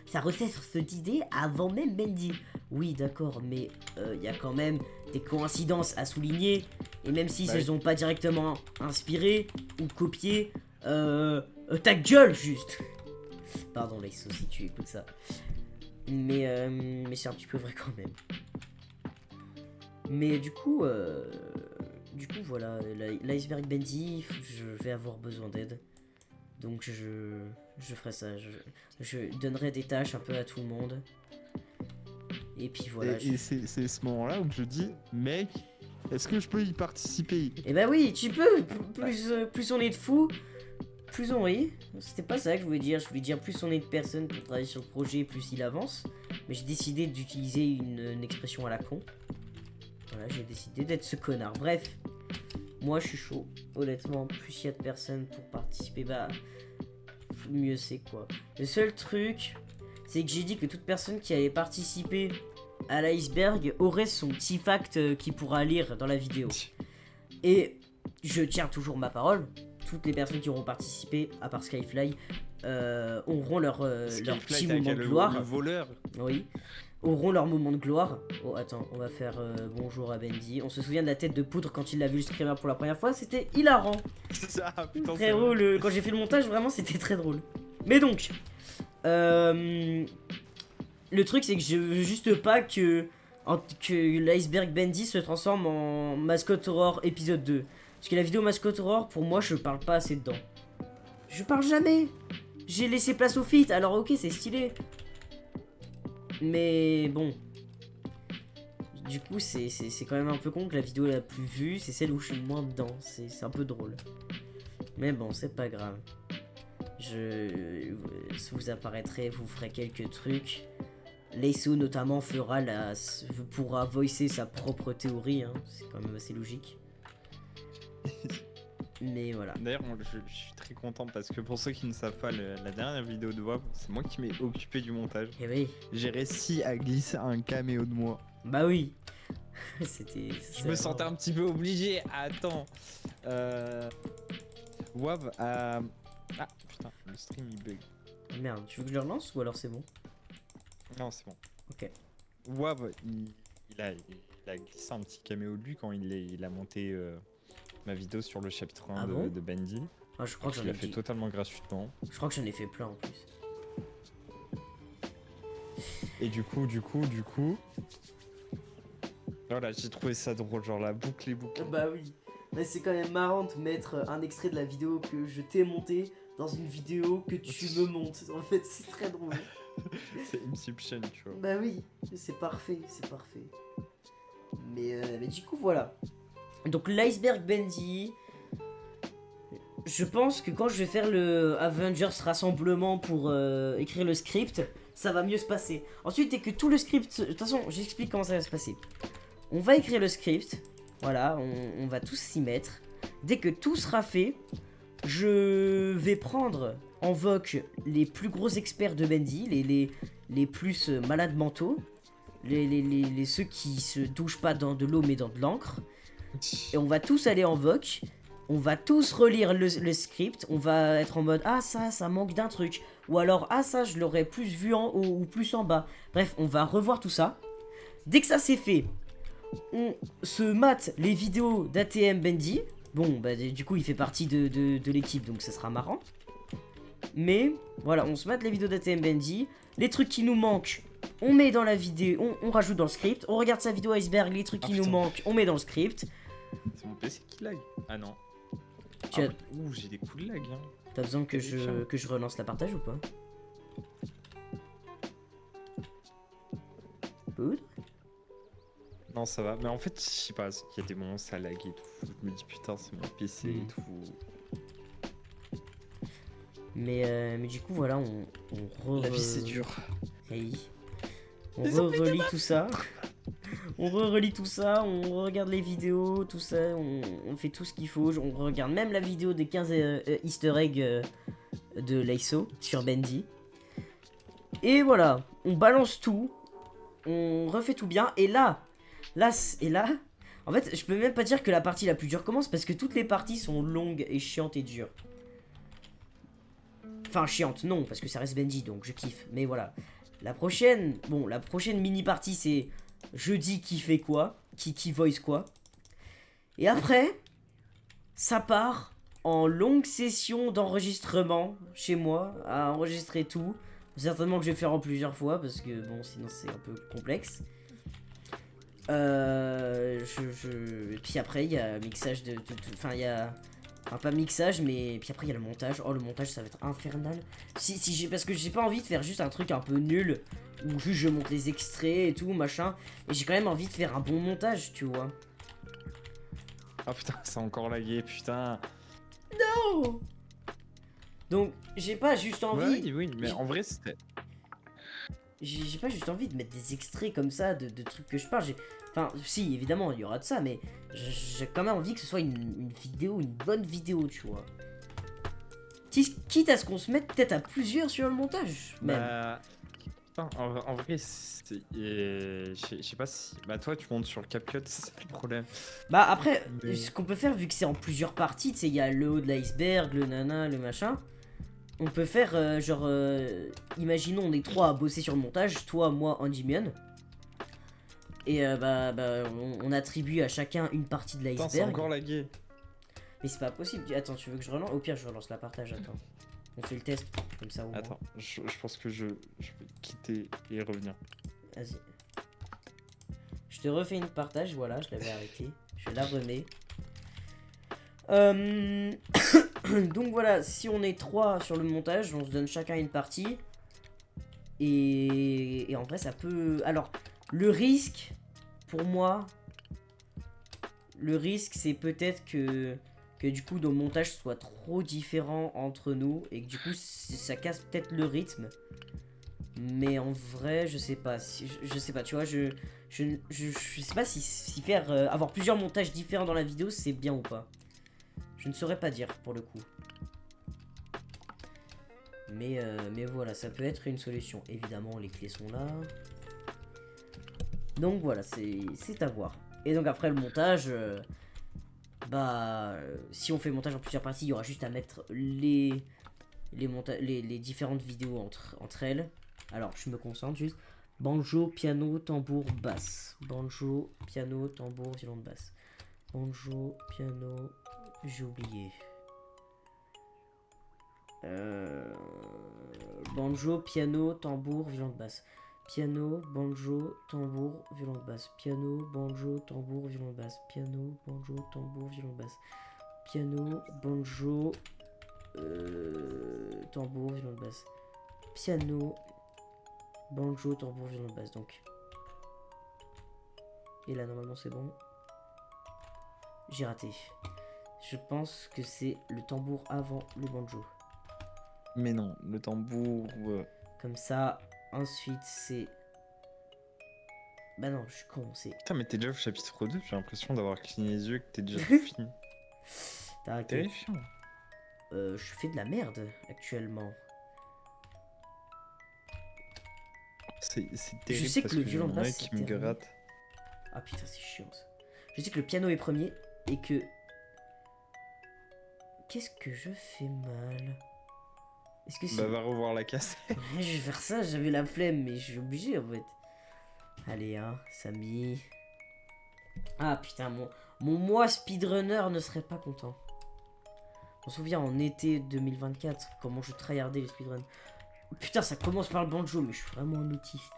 sa recette sur cette idée avant même Bendy. Oui, d'accord, mais il y a quand même des coïncidences à souligner. Et même si Bah elles ont pas directement inspiré ou copié, ta gueule juste. Pardon, Laiso, si tu écoutes ça. Mais c'est un petit peu vrai quand même. Mais du coup, voilà, l'iceberg Bendy, je vais avoir besoin d'aide. Donc je ferai ça. Je donnerai des tâches un peu à tout le monde. Et puis voilà. Et c'est ce moment-là où je dis, mec, est-ce que je peux y participer? Eh bah oui, tu peux. Plus on est de fous, plus on rit. C'était pas ça que je voulais dire. Je voulais dire plus on est de personnes pour travailler sur le projet, plus il avance. Mais j'ai décidé d'utiliser une expression à la con. Voilà, j'ai décidé d'être ce connard. Bref, moi je suis chaud. Honnêtement, plus il y a de personnes pour participer, bah mieux c'est quoi. Le seul truc, c'est que j'ai dit que toute personne qui allait participer à l'iceberg aurait son petit fact qu'il pourra lire dans la vidéo. Et je tiens toujours ma parole. Toutes les personnes qui auront participé, à part Skyfly, auront leur petit moment de gloire. Le voleur. Oui. Auront leur moment de gloire. Oh attends, on va faire bonjour à Bendy. On se souvient de la tête de poudre quand il a vu le screamer pour la première fois, c'était hilarant. Ça, putain, Frérot, quand j'ai fait le montage, vraiment c'était très drôle. Mais donc, le truc c'est que je veux juste pas que l'iceberg Bendy se transforme en mascotte horror épisode 2. Parce que la vidéo mascotte horror, pour moi, je parle pas assez dedans. Je parle jamais. J'ai laissé place au feat, alors ok, c'est stylé. Mais bon, du coup c'est quand même un peu con que la vidéo la plus vue c'est celle où je suis le moins dedans, c'est un peu drôle. Mais bon, c'est pas grave. Vous apparaîtrez, vous ferez quelques trucs. Laiso notamment pourra voicer sa propre théorie, hein. C'est quand même assez logique. Mais voilà. D'ailleurs, moi, je suis très content parce que pour ceux qui ne savent pas, la dernière vidéo de WAP, c'est moi qui m'ai occupé du montage. Eh oui. J'ai réussi à glisser un caméo de moi. Bah oui. Je me sentais un petit peu obligé. Attends. WAV a... Ah putain, le stream il bug. Merde, tu veux que je le relance ou alors c'est bon? Non, c'est bon. Ok. WAV, il a glissé un petit caméo de lui quand il a monté ma vidéo sur le chapitre 1 de Bendy. Ah, je crois que j'en ai ai fait totalement gratuitement. Je crois que j'en ai fait plein en plus. Et du coup, voilà, j'ai trouvé ça drôle, genre la boucle est bouclée. Bah oui. Mais c'est quand même marrant de mettre un extrait de la vidéo que je t'ai monté dans une vidéo que tu me montes. En fait, c'est très drôle. C'est Inception, tu vois. Bah oui, c'est parfait, c'est parfait. Mais du coup, voilà. Donc l'iceberg Bendy, je pense que quand je vais faire le Avengers rassemblement pour écrire le script, ça va mieux se passer. Ensuite, dès que tout le script... De toute façon, j'explique comment ça va se passer. On va écrire le script, voilà, on va tous s'y mettre. Dès que tout sera fait, je vais prendre en vogue les plus gros experts de Bendy, les plus malades mentaux, ceux qui se douchent pas dans de l'eau mais dans de l'encre. Et on va tous aller en voc, on va tous relire le script, on va être en mode ah ça manque d'un truc, ou alors ah ça je l'aurais plus vu en haut ou plus en bas. Bref, on va revoir tout ça. Dès que ça c'est fait, on se mate les vidéos d'ATM Bendy. Bon bah du coup il fait partie de l'équipe donc ça sera marrant. Mais voilà, on se mate les vidéos d'ATM Bendy, les trucs qui nous manquent. On met dans la vidéo, on rajoute dans le script, on regarde sa vidéo iceberg, les trucs qui nous manquent, on met dans le script. C'est mon PC qui lag. Ah non. Ouh, j'ai des coups de lag. Hein. T'as besoin que je relance la partage ou pas? Good. Non, ça va. Mais en fait, je sais pas, il y a des moments ça lag et tout. Je me dis putain, c'est mon PC et tout. Mais du coup, voilà, La vie c'est dur. Hey. On relie tout ça. On relie tout ça, on regarde les vidéos, tout ça, on fait tout ce qu'il faut. On regarde même la vidéo des 15 easter eggs de Laiso sur Bendy. Et voilà, on balance tout, on refait tout bien. Et là, en fait, je peux même pas dire que la partie la plus dure commence parce que toutes les parties sont longues et chiantes et dures. Enfin, chiante, non, parce que ça reste Benji, donc je kiffe. Mais voilà. La prochaine mini-partie, c'est je dis qui fait quoi, qui voice quoi. Et après, ça part en longue session d'enregistrement chez moi, à enregistrer tout. Certainement que je vais faire en plusieurs fois, parce que bon, sinon c'est un peu complexe. Et puis après, il y a mixage enfin, il y a... Enfin, pas mixage, mais puis après il y a le montage. Oh, le montage ça va être infernal. Parce que j'ai pas envie de faire juste un truc un peu nul où juste je monte les extraits et tout machin. Et j'ai quand même envie de faire un bon montage, tu vois. Ah putain, c'est encore lagué, putain. Non. Donc j'ai pas juste envie. Oui, mais en vrai c'était. J'ai pas juste envie de mettre des extraits comme ça de trucs que je parle. Enfin, si, évidemment, il y aura de ça, mais j'ai quand même envie que ce soit une vidéo, une bonne vidéo, tu vois. Quitte à ce qu'on se mette peut-être à plusieurs sur le montage, même. Bah. Putain, en vrai, je sais pas si. Bah, toi, tu montes sur le CapCut, c'est ça le problème. Bah, après, Mais- ce qu'on peut faire, vu que c'est en plusieurs parties, tu sais, il y a le haut de l'iceberg, le nana, le machin. On peut faire, imaginons, on est trois à bosser sur le montage, toi, moi, Andymion. Et on attribue à chacun une partie de Putain, c'est l'iceberg. encore lagué. Mais c'est pas possible. Attends, tu veux que je relance? Au pire, je relance la partage. Attends. On fait le test. Comme ça, au moins. Attends, je pense que je vais quitter et revenir. Vas-y. Je te refais une partage. Voilà, je l'avais arrêté. Je la remets. Donc voilà, si on est 3 sur le montage, on se donne chacun une partie. Et en vrai, ça peut... Alors, le risque, pour moi... Le risque, c'est peut-être que du coup, nos montages soient trop différents entre nous. Et que du coup, ça casse peut-être le rythme. Mais en vrai, je sais pas. Je sais pas, tu vois, je sais pas si faire... avoir plusieurs montages différents dans la vidéo, c'est bien ou pas. Je ne saurais pas dire, pour le coup. Mais voilà, ça peut être une solution. Évidemment, les clés sont là. Donc voilà, c'est à voir. Et donc après le montage, si on fait le montage en plusieurs parties, il y aura juste à mettre les différentes vidéos entre elles. Alors, je me concentre juste. Banjo, piano, tambour, basse. Banjo, piano, tambour, violon de basse. Banjo, piano, j'ai oublié. Banjo, piano, tambour, violon de basse. Piano, banjo, tambour, violon de basse. Piano, banjo, tambour, violon de basse. Piano, banjo, tambour, violon de basse. Piano, banjo, tambour, violon de basse. Piano, banjo, tambour, violon de basse. Donc. Et là, normalement, c'est bon. J'ai raté. Je pense que c'est le tambour avant le banjo. Mais non, le tambour. Comme ça, ensuite c'est... Bah non, je suis con, c'est... Putain, mais t'es déjà au chapitre 2, j'ai l'impression d'avoir cligné les yeux et que t'es déjà fini. T'as arrêté. Terrifiant. Je fais de la merde actuellement. C'est terrible. Je sais que parce le violon de y en a basse, qui c'est me dernier. gratte. Ah putain, c'est chiant ça. Je sais que le piano est premier et que... Qu'est-ce que je fais mal? Est-ce que c'est... Bah, va revoir la cassette. Ouais, je vais faire ça, j'avais la flemme, mais je suis obligé en fait. Allez, hein, Samy. Ah putain, mon moi speedrunner ne serait pas content. On se souvient en été 2024, comment je tryhardais les speedruns. Putain, ça commence par le banjo, mais je suis vraiment un autiste.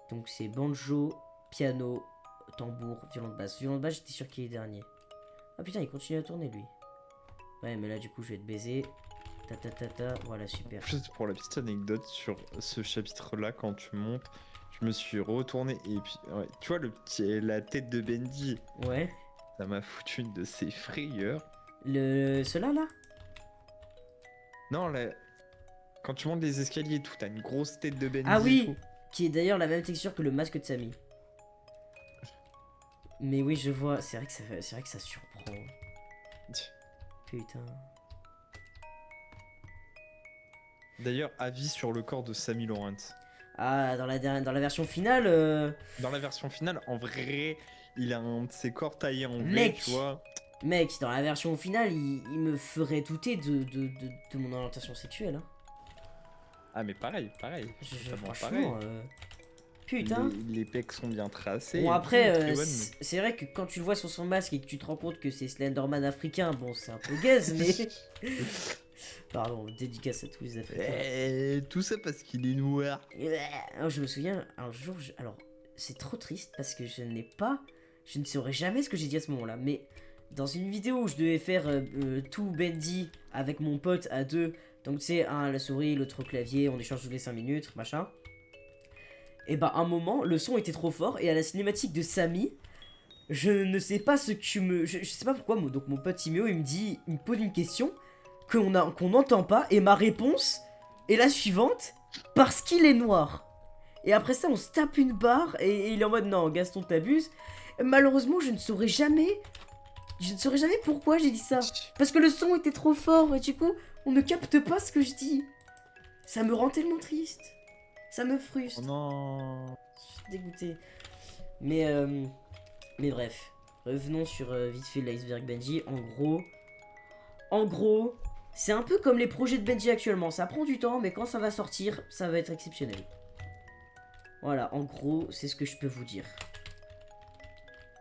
Donc c'est banjo, piano, tambour, violon de basse. Violon de basse, j'étais sûr qu'il est dernier. Ah putain, il continue à tourner lui. Ouais, mais là, du coup, je vais te baiser. Ta ta ta ta, voilà, super. Juste pour la petite anecdote sur ce chapitre-là, quand tu montes, je me suis retourné et puis, ouais, tu vois, la tête de Bendy, Ouais. ça m'a foutu une de ses frayeurs. Cela là? Non, là, quand tu montes les escaliers et tout, t'as une grosse tête de Ah Bendy et oui! tout. Qui est d'ailleurs la même texture que le masque de Samy. Mais oui, je vois, c'est vrai que ça surprend. Putain. D'ailleurs, avis sur le corps de Sammy Lawrence. Ah, dans la version finale, Dans la version finale, en vrai, il a un de ses corps taillés en V, Mec. tu vois. Mec, dans la version finale, il me ferait douter de mon orientation sexuelle. Hein. Ah, mais pareil. Totalement Franchement, putain. Les pecs sont bien tracés. Bon, et après, tout, très bonne. c'est vrai que quand tu le vois sur son masque et que tu te rends compte que c'est Slenderman africain, bon, c'est un peu gaze, mais. Pardon, dédicace à tous les Africains. Tout ça parce qu'il est noir. Alors, je me souviens, un jour, alors, c'est trop triste parce que je ne saurais jamais ce que j'ai dit à ce moment-là, mais dans une vidéo où je devais faire tout Bendy avec mon pote à deux, donc tu sais, un à la souris, l'autre au clavier, on échange tous les 5 minutes, machin. Et bah, un moment, le son était trop fort et à la cinématique de Samy, je ne sais pas ce que je sais pas pourquoi, donc mon pote Timéo, il me pose une question qu'on n'entend pas, et ma réponse est la suivante, parce qu'il est noir. Et après ça, on se tape une barre, et il est en mode, non, Gaston, t'abuses. Malheureusement, je ne saurais jamais pourquoi j'ai dit ça. Parce que le son était trop fort, et du coup, on ne capte pas ce que je dis. Ça me rend tellement triste. Ça me frustre. Oh non. Je suis dégoûté. Mais bref. Revenons sur vite fait l'iceberg Benji. En gros, c'est un peu comme les projets de Benji actuellement. Ça prend du temps, mais quand ça va sortir, ça va être exceptionnel. Voilà, en gros, c'est ce que je peux vous dire.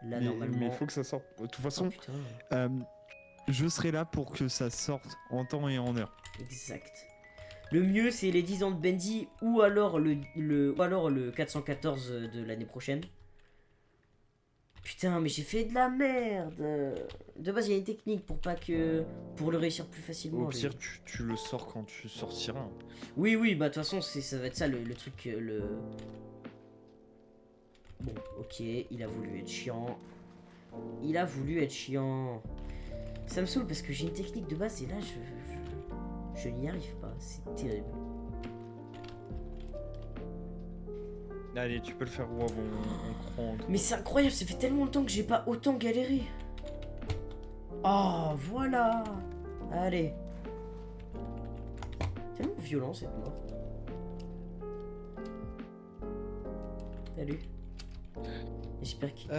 Là, normalement. Mais il faut que ça sorte. De toute façon, Oh, putain. je serai là pour que ça sorte en temps et en heure. Exact. Le mieux, c'est les 10 ans de Benji ou alors le 414 de l'année prochaine. Putain, mais j'ai fait de la merde. De base, il y a une technique pour le réussir plus facilement. Au pire, tu le sors quand tu sortiras. Oui, bah de toute façon, ça va être ça le truc. Bon, ok, il a voulu être chiant. Ça me saoule parce que j'ai une technique de base et là, je n'y arrive pas. C'est terrible. Allez, tu peux le faire, Wav, on croit en toi. Mais c'est incroyable, ça fait tellement longtemps que j'ai pas autant galéré. Oh, voilà. Allez. Tellement violent cette mort. Salut. J'espère qu'il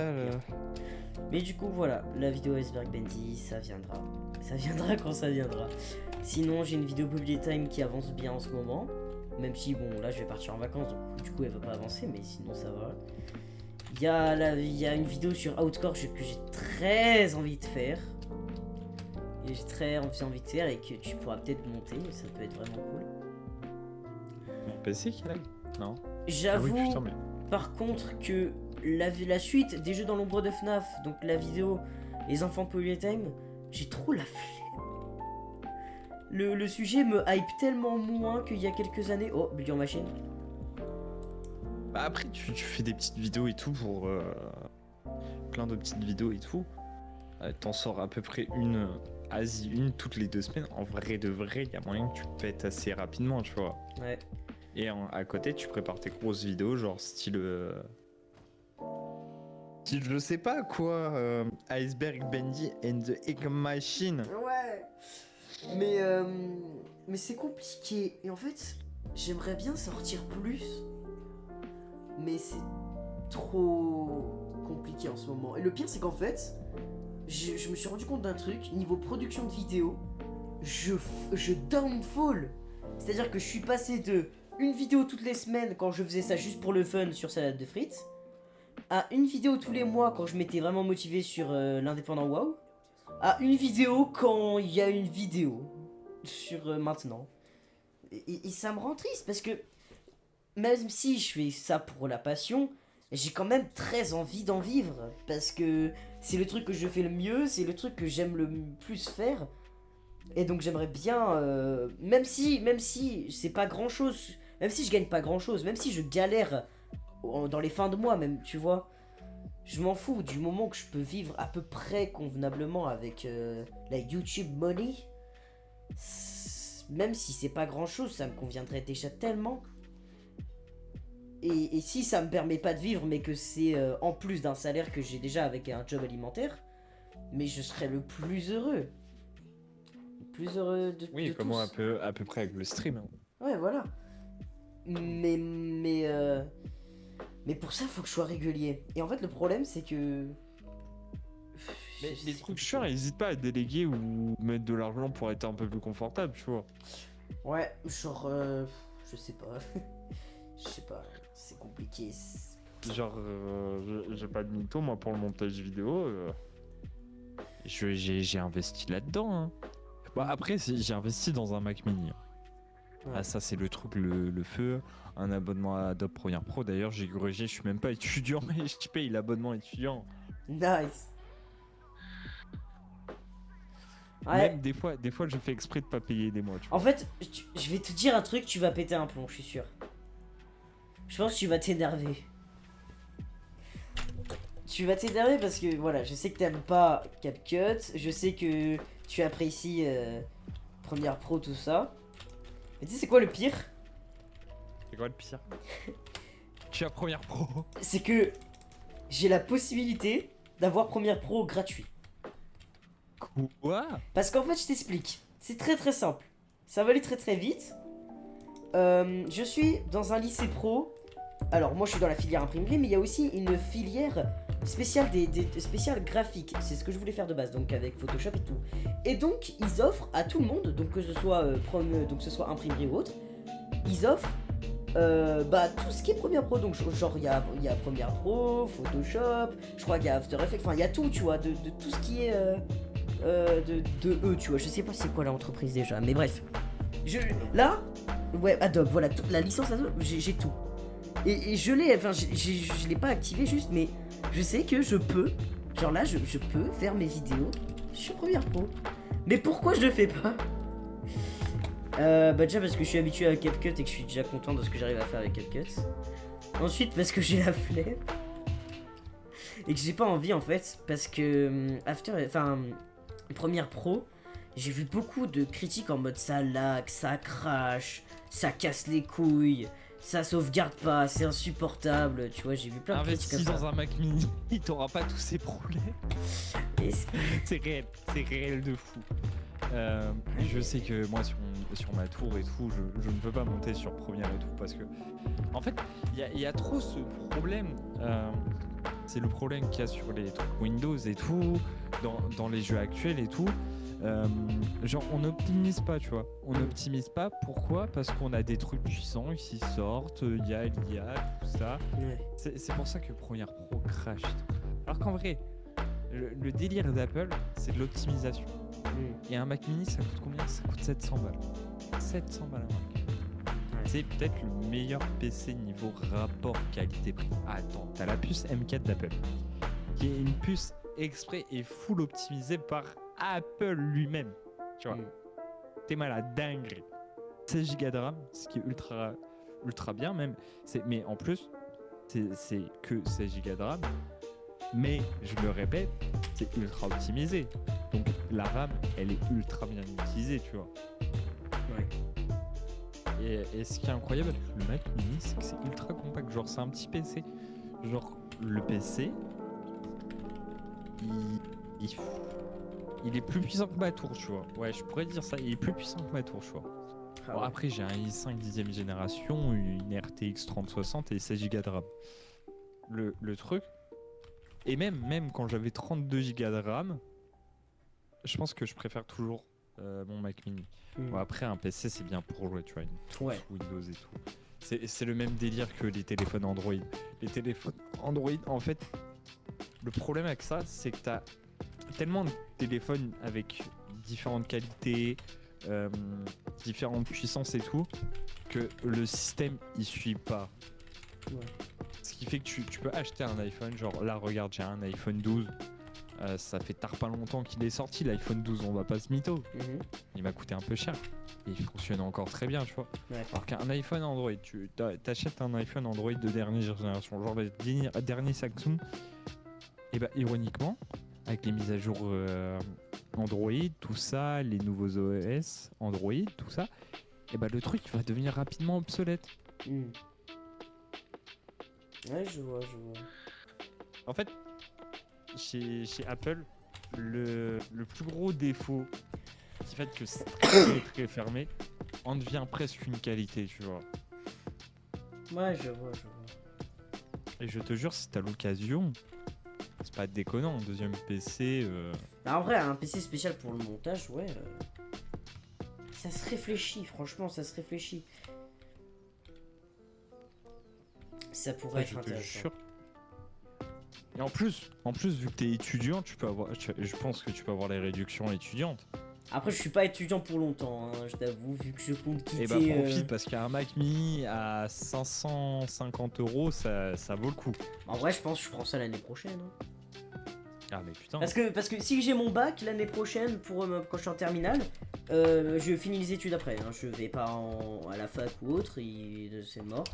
Mais du coup, voilà, la vidéo Iceberg Bendy, ça viendra. Ça viendra quand ça viendra. Sinon, j'ai une vidéo Bubble Time qui avance bien en ce moment. Même si, bon, là, je vais partir en vacances, donc du coup, elle va pas avancer, mais sinon, ça va. Il y a une vidéo sur Outcore que j'ai très envie de faire. Et j'ai très envie de faire et que tu pourras peut-être monter, ça peut être vraiment cool. Mon PC qui lag? Non. J'avoue, Ah oui, putain, mais... par contre, que la suite des jeux dans l'ombre de FNAF, donc la vidéo Les enfants Polytime, j'ai trop la flemme. Le sujet me hype tellement moins qu'il y a quelques années. Oh, Billion Machine. Bah après, tu fais des petites vidéos et tout pour... plein de petites vidéos et tout. T'en sors à peu près une toutes les 2 semaines. En vrai de vrai, il y a moyen que tu te pètes assez rapidement, tu vois. Ouais. Et à côté, tu prépares tes grosses vidéos, genre style... style, je sais pas quoi, Iceberg Bendy and the Egg Machine. Ouais. Mais c'est compliqué. Et en fait, j'aimerais bien sortir plus. Mais c'est trop compliqué en ce moment. Et le pire, c'est qu'en fait, je me suis rendu compte d'un truc. Niveau production de vidéo, je downfall. C'est-à-dire que je suis passé de une vidéo toutes les semaines quand je faisais ça juste pour le fun sur Salade de frites, à une vidéo tous les mois quand je m'étais vraiment motivé sur l'indépendant WoW, à une vidéo quand il y a une vidéo sur maintenant. Et ça me rend triste parce que même si je fais ça pour la passion, j'ai quand même très envie d'en vivre parce que c'est le truc que je fais le mieux, c'est le truc que j'aime le plus faire. Et donc j'aimerais bien, même si c'est pas grand chose, même si je gagne pas grand chose, même si je galère dans les fins de mois même, tu vois, je m'en fous du moment que je peux vivre à peu près convenablement avec la YouTube money. Même si c'est pas grand chose, ça me conviendrait déjà tellement. Et si ça me permet pas de vivre, mais que c'est en plus d'un salaire que j'ai déjà avec un job alimentaire, mais je serais le plus heureux. Le plus heureux Oui, de comment tous. à peu près avec le stream, hein. Ouais, voilà. Mais pour ça, faut que je sois régulier. Et en fait, le problème, c'est que. Mais C'est les trucs compliqué. chiants, n'hésite pas à déléguer ou mettre de l'argent pour être un peu plus confortable, tu vois. Ouais, genre. Je sais pas. Je sais pas. C'est compliqué. Genre, j'ai pas de mytho, moi, pour le montage vidéo. J'ai investi là-dedans, hein. Bah, après, j'ai investi dans un Mac mini. Ouais. Ah, ça, c'est le truc, le feu. Un abonnement à Adobe Premiere Pro. D'ailleurs, j'ai grugé, je suis même pas étudiant et je paye l'abonnement étudiant. Nice. Ouais. Même des fois, je fais exprès de pas payer des mois, tu En vois. fait, je vais te dire un truc, tu vas péter un plomb, je suis sûr. Je pense que tu vas t'énerver. Tu vas t'énerver parce que voilà, je sais que t'aimes pas CapCut, je sais que tu apprécies Premiere Pro, tout ça. Mais tu sais, c'est quoi le pire? C'est quoi le pire? Tu as Premiere Pro. C'est que j'ai la possibilité d'avoir Premiere Pro gratuit. Quoi? Parce qu'en fait, je t'explique. C'est très très simple. Ça va aller très très vite. Je suis dans un lycée pro. Alors, moi je suis dans la filière imprimerie, mais il y a aussi une filière spéciale spéciale graphique. C'est ce que je voulais faire de base, donc avec Photoshop et tout. Et donc, ils offrent à tout le monde, donc que ce soit, donc que ce soit imprimerie ou autre, ils offrent bah, tout ce qui est Premiere Pro. Donc, genre, il y a Premiere Pro, Photoshop, je crois qu'il y a After Effects, enfin, il y a tout, tu vois, de tout ce qui est de eux, tu vois. Je sais pas c'est quoi l'entreprise déjà, mais bref. Là, ouais, Adobe, voilà, la licence Adobe, j'ai tout. Et je l'ai, enfin, je l'ai pas activé juste, mais je sais que je peux, genre là, je peux faire mes vidéos sur Premiere Pro. Mais pourquoi je le fais pas? Bah déjà parce que je suis habitué à CapCut et que je suis déjà content de ce que j'arrive à faire avec CapCut. Ensuite parce que j'ai la flemme. Et que j'ai pas envie en fait, parce que Premiere Pro, j'ai vu beaucoup de critiques en mode ça lag, ça crash, ça casse les couilles, ça sauvegarde pas, c'est insupportable, tu vois, j'ai vu plein de critiques comme Investis ça. dans un Mac mini, t'auras pas tous ces problèmes. Et C'est réel de fou. Je sais que moi sur ma tour et tout, je ne peux pas monter sur Premiere et tout parce que en fait il y a trop ce problème. C'est le problème qu'il y a sur les trucs Windows et tout, dans les jeux actuels et tout. Genre on n'optimise pas, tu vois. On n'optimise pas. Pourquoi? Parce qu'on a des trucs puissants qui sortent, il y a l'IA, tout ça. ouais. C'est pour ça que Premiere Pro crash. Alors qu'en vrai, le délire d'Apple, c'est de l'optimisation. Et un Mac mini, ça coûte combien? Ça coûte 700 balles. 700 balles un Mac. C'est peut-être le meilleur PC niveau rapport qualité-prix. Ah, attends, t'as la puce M4 d'Apple, qui est une puce exprès et full optimisée par Apple lui-même. Tu vois, t'es malade, dingue. 16 Go de RAM, ce qui est ultra bien même. Mais en plus, c'est que 16 Go de RAM. Mais je le répète, c'est ultra optimisé. Donc la RAM, elle est ultra bien utilisée, tu vois. Ouais. Et ce qui est incroyable avec le Mac mini, c'est que c'est ultra compact. Genre, c'est un petit PC. Genre, le PC, il est plus puissant que ma tour, tu vois. Ouais, je pourrais dire ça. Il est plus puissant que ma tour, tu vois. Ah Bon, ouais. après, j'ai un i5 10e génération, une RTX 3060 et 16 Go de RAM. Le truc, et même quand j'avais 32 Go de RAM, je pense que je préfère toujours mon Mac mini. Bon, après, un PC, c'est bien pour jouer, tu vois, une Ouais. Windows et tout. C'est le même délire que les téléphones Android. Les téléphones Android, en fait, le problème avec ça, c'est que tu as tellement de téléphones avec différentes qualités, différentes puissances et tout, que le système, il suit pas. Ouais. Ce qui fait que tu peux acheter un iPhone, genre là, regarde, j'ai un iPhone 12. Ça fait tard pas longtemps qu'il est sorti, l'iPhone 12, on va pas se mytho. Il m'a coûté un peu cher. Et il fonctionne encore très bien, tu vois. Ouais. Alors qu'un iPhone Android, tu t'achètes un iPhone Android de dernière génération, genre le dernier Samsung, et bah ironiquement, avec les mises à jour Android, tout ça, les nouveaux OS Android, tout ça, et bah le truc va devenir rapidement obsolète. Ouais, je vois. En fait, chez Apple, le plus gros défaut qui fait que c'est très, très fermé en devient presque une qualité, tu vois. Ouais, je vois. Et je te jure, si t'as l'occasion, c'est pas déconnant, un deuxième PC. Bah, en vrai, un PC spécial pour le montage, ouais. Ça se réfléchit, franchement, ça se réfléchit. Ça pourrait être je te intéressant. jure. Et en plus, vu que t'es étudiant, je pense que tu peux avoir les réductions étudiantes. Après, je suis pas étudiant pour longtemps, hein, je t'avoue, vu que je compte quitter. Et bah profite parce qu'un Mac mini à 550 €, ça vaut le coup. En vrai, je pense que je prends ça l'année prochaine. Hein. Ah mais putain. Parce que si j'ai mon bac l'année prochaine, pour quand je suis en terminale, je finis les études après. Hein. Je vais pas à la fac ou autre, c'est mort.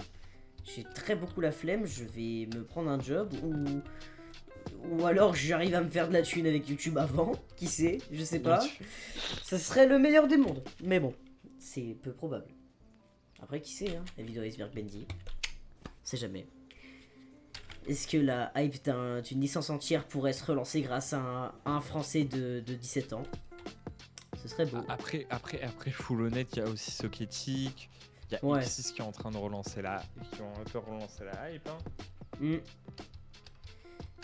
J'ai très beaucoup la flemme, je vais me prendre un job ou alors j'arrive à me faire de la thune avec YouTube avant, qui sait, je sais pas. Ça serait le meilleur des mondes, mais bon, c'est peu probable. Après, qui sait, hein, la vidéo Iceberg Bendy, c'est jamais. Est-ce que la hype d'une licence entière pourrait se relancer grâce à un Français de 17 ans? Ce serait beau. Après, full honnête, il y a aussi Socketic, il y a Ouais. X6 qui est en train de relancer qui ont un peu relancé la hype. Hein.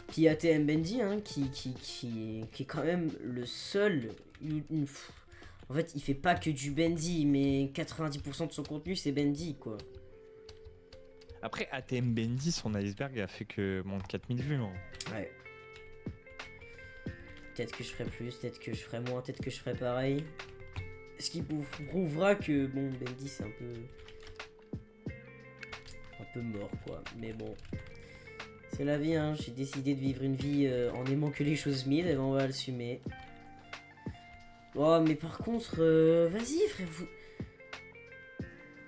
Puis il y a TM Bendy, hein, qui est quand même le seul. En fait, il fait pas que du Bendy, mais 90% de son contenu c'est Bendy, quoi. Après, ATM Bendy, son iceberg a fait que moins de 4000 vues. Hein. Ouais. Peut-être que je ferai plus, peut-être que je ferai moins, peut-être que je ferai pareil. Ce qui prouvera que, bon, Bendy c'est un peu mort, quoi. Mais bon. C'est la vie, hein. J'ai décidé de vivre une vie en aimant que les choses mid, et ben on va l'assumer. Oh, mais par contre, vas-y, frère, vous.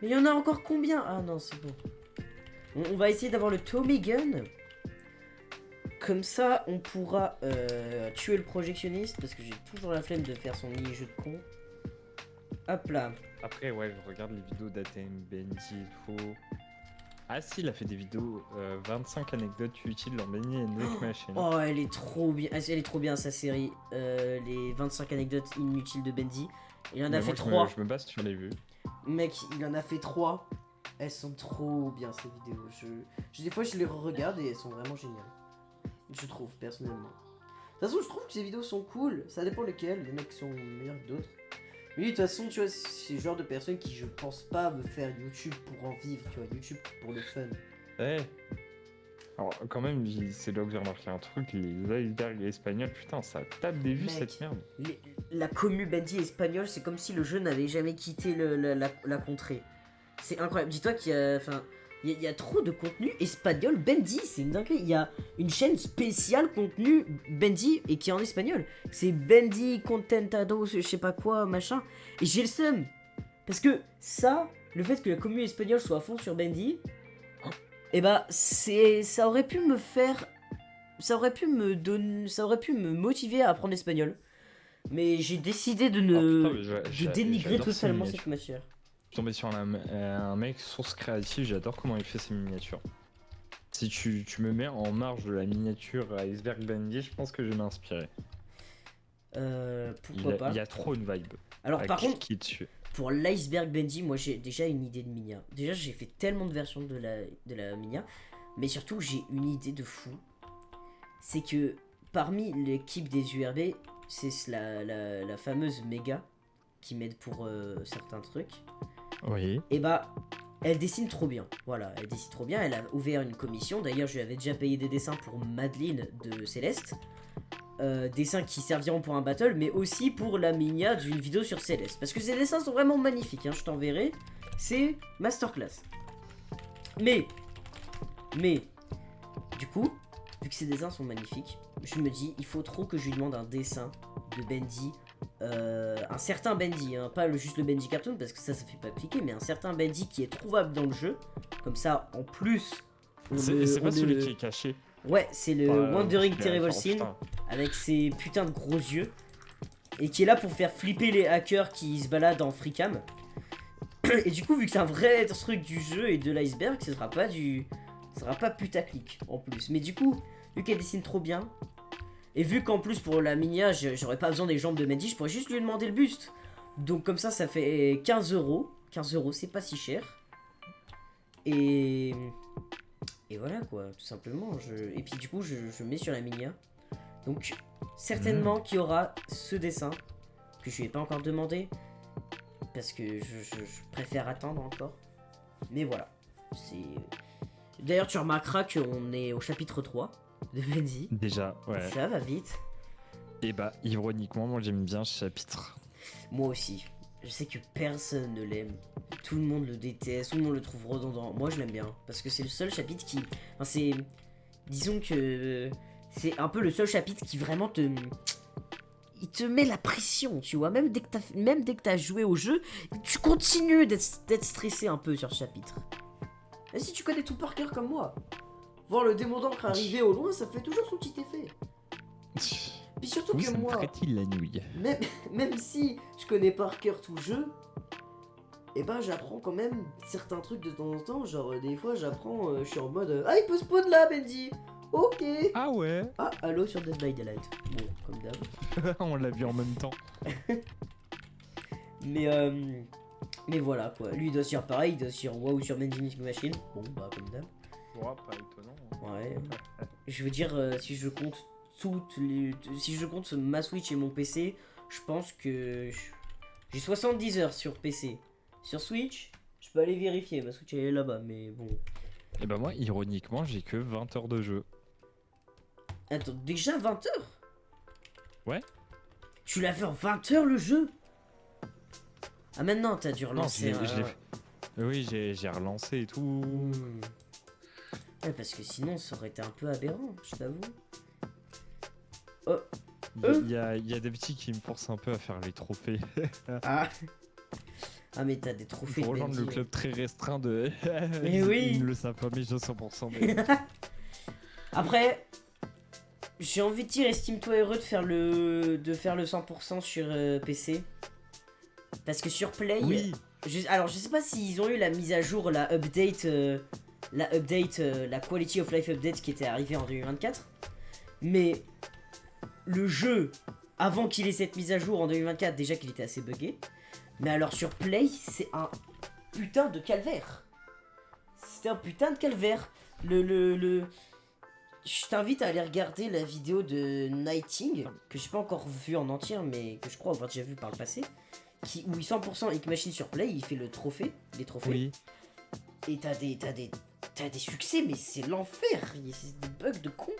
Mais il y en a encore combien? Ah non, c'est bon. On va essayer d'avoir le Tommy Gun. Comme ça, on pourra tuer le projectionniste, parce que j'ai toujours la flemme de faire son mini-jeu de con. Hop là. Après, ouais, je regarde les vidéos d'ATM Bendy, il faut... Ah si, il a fait des vidéos 25 anecdotes utiles dans Bendy and Nick Machine. Oh, elle est trop bien. Elle est trop bien, sa série. Les 25 anecdotes inutiles de Bendy. Il en a fait 3. Je me base sur les vues. Mec, il en a fait 3. Elles sont trop bien, ces vidéos. Des fois, je les regarde et elles sont vraiment géniales. Je trouve, personnellement. De toute façon, je trouve que ces vidéos sont cool. Ça dépend lesquelles. Il y en a qui sont meilleurs que d'autres. Mais lui, de toute façon, tu vois, c'est le genre de personne qui, je pense pas, me faire YouTube pour en vivre. Tu vois, YouTube pour le fun. Ouais. Alors, quand même, c'est là que j'ai remarqué un truc. Les icebergs espagnols, putain, ça tape des vues, Mec, cette merde. La commu Bendy espagnole, c'est comme si le jeu n'avait jamais quitté la contrée. C'est incroyable. Dis-toi qu'il y a... Enfin, il y a trop de contenu espagnol Bendy, c'est une dinguerie. Il y a une chaîne spéciale contenu Bendy et qui est en espagnol. C'est Bendy Contentado, je sais pas quoi, machin. Et j'ai le seum. Parce que ça, le fait que la commune espagnole soit à fond sur Bendy, et bah ça aurait pu me faire... Ça aurait pu me motiver à apprendre l'espagnol. Mais j'ai décidé de de dénigrer totalement cette matière. Je suis tombé sur un mec source créative, j'adore comment il fait ses miniatures. Si tu me mets en marge de la miniature Iceberg Bendy, je pense que je vais m'inspirer. Pourquoi pas. Il y a trop une vibe. Alors par contre, qui dessus. Pour l'iceberg Bendy, moi j'ai déjà une idée de Minia. Déjà j'ai fait tellement de versions de la Minia, mais surtout j'ai une idée de fou. C'est que parmi l'équipe des URB, c'est la fameuse Mega qui m'aide pour certains trucs. Oui. Et bah, elle dessine trop bien. Voilà, elle dessine trop bien. Elle a ouvert une commission. D'ailleurs, je lui avais déjà payé des dessins pour Madeleine de Céleste. Dessins qui serviront pour un battle, mais aussi pour la minia d'une vidéo sur Céleste. Parce que ces dessins sont vraiment magnifiques, hein, je t'enverrai. C'est masterclass. Mais, du coup, vu que ses dessins sont magnifiques, je me dis, il faut trop que je lui demande un dessin de Bendy. Un certain Bendy, hein, pas juste le Bendy Cartoon, parce que ça fait pas cliquer, mais un certain Bendy qui est trouvable dans le jeu. Comme ça, en plus, C'est pas celui qui est caché. Ouais, c'est le Wandering Terrible Scene, avec ses putains de gros yeux, et qui est là pour faire flipper les hackers qui se baladent en freecam. Et du coup, vu que c'est un vrai truc du jeu et de l'iceberg, ce sera pas putaclic en plus. Mais du coup, vu qu'elle dessine trop bien, et vu qu'en plus pour la Minia, j'aurais pas besoin des jambes de Mandy, je pourrais juste lui demander le buste. Donc comme ça fait 15 euros. 15 euros, c'est pas si cher. Et voilà quoi, tout simplement. Et puis du coup, je mets sur la Minia. Donc certainement qu'il y aura ce dessin que je lui ai pas encore demandé. Parce que je préfère attendre encore. Mais voilà. D'ailleurs, tu remarqueras qu'on est au chapitre 3 de Bendy. Déjà, ouais. Ça va vite. Et bah, ironiquement, moi j'aime bien ce chapitre. Moi aussi. Je sais que personne ne l'aime. Tout le monde le déteste, tout le monde le trouve redondant. Moi, je l'aime bien. Parce que c'est le seul chapitre qui... Enfin, c'est... Disons que... C'est un peu le seul chapitre qui vraiment te... Il te met la pression, tu vois. Même dès que t'as joué au jeu, tu continues d'être stressé un peu sur ce chapitre. Et si tu connais tout par cœur comme moi, voir le démon d'encre arriver au loin, ça fait toujours son petit effet. Puis surtout oui, que ça moi, me frétille la nuit. même si je connais par cœur tout le jeu, et ben j'apprends quand même certains trucs de temps en temps. Genre des fois j'apprends, je suis en mode ah il peut spawn là Bendy. Ok. Ah ouais. Ah allo sur Dead by Daylight. Bon comme d'hab. On l'a vu en même temps. Mais voilà quoi. Lui il doit sur pareil, il doit sur WoW sur Bendy Machine. Bon bah comme d'hab. Ouais, pas étonnant. Ouais. Je veux dire si je compte si je compte ma Switch et mon PC, je pense que j'ai 70 heures sur PC. Sur Switch, je peux aller vérifier, ma Switch elle est là-bas, mais bon. Et bah moi, ironiquement, j'ai que 20 heures de jeu. Attends, déjà 20 heures? Ouais. Tu l'as fait en 20 heures le jeu? Ah maintenant t'as dû relancer. Non, oui, j'ai relancé et tout. Ouais, parce que sinon ça aurait été un peu aberrant, je t'avoue. Oh. Il y a des petits qui me forcent un peu à faire les trophées. Ah. Ah mais t'as des trophées Pour de rejoindre Bendy. le club très restreint de... Mais oui. Ils ne le savent pas, mais je 100%. Mais... Après, j'ai envie de dire, estime-toi heureux de faire le 100% sur PC. Parce que sur Play... Oui. Alors je sais pas s'ils ont eu la mise à jour, la Quality of Life Update qui était arrivée en 2024. Mais le jeu, avant qu'il ait cette mise à jour en 2024, déjà qu'il était assez buggé. Mais alors sur Play, c'est un putain de calvaire. C'était un putain de calvaire. Je t'invite à aller regarder la vidéo de Nighting, que j'ai pas encore vu en entière, mais que je crois avoir déjà vu par le passé. Où il 100% Ink Machine sur Play, il fait les trophées. Oui. Et t'as des succès, mais c'est l'enfer. C'est des bugs de con.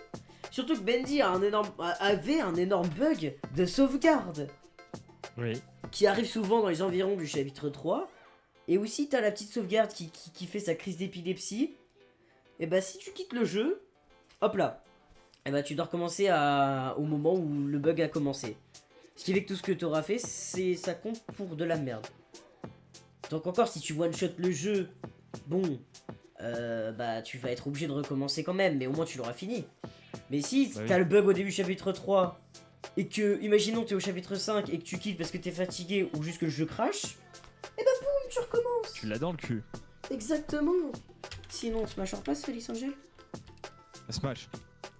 Surtout que Bendy avait un énorme bug de sauvegarde. Oui. Qui arrive souvent dans les environs du chapitre 3. Et aussi t'as la petite sauvegarde qui fait sa crise d'épilepsie. Et bah si tu quittes le jeu, hop là, et bah tu dois recommencer au moment où le bug a commencé. Ce qui fait que tout ce que t'auras fait, ça compte pour de la merde. Donc encore si tu one shot le jeu, bon, bah tu vas être obligé de recommencer quand même, mais au moins tu l'auras fini. Mais si t'as le bug au début du chapitre 3, et que, imaginons t'es au chapitre 5 et que tu quittes parce que t'es fatigué ou juste que le jeu crash, et bah boum, tu recommences. Tu l'as dans le cul. Exactement. Sinon, Smash en place, Félix Angel? Smash.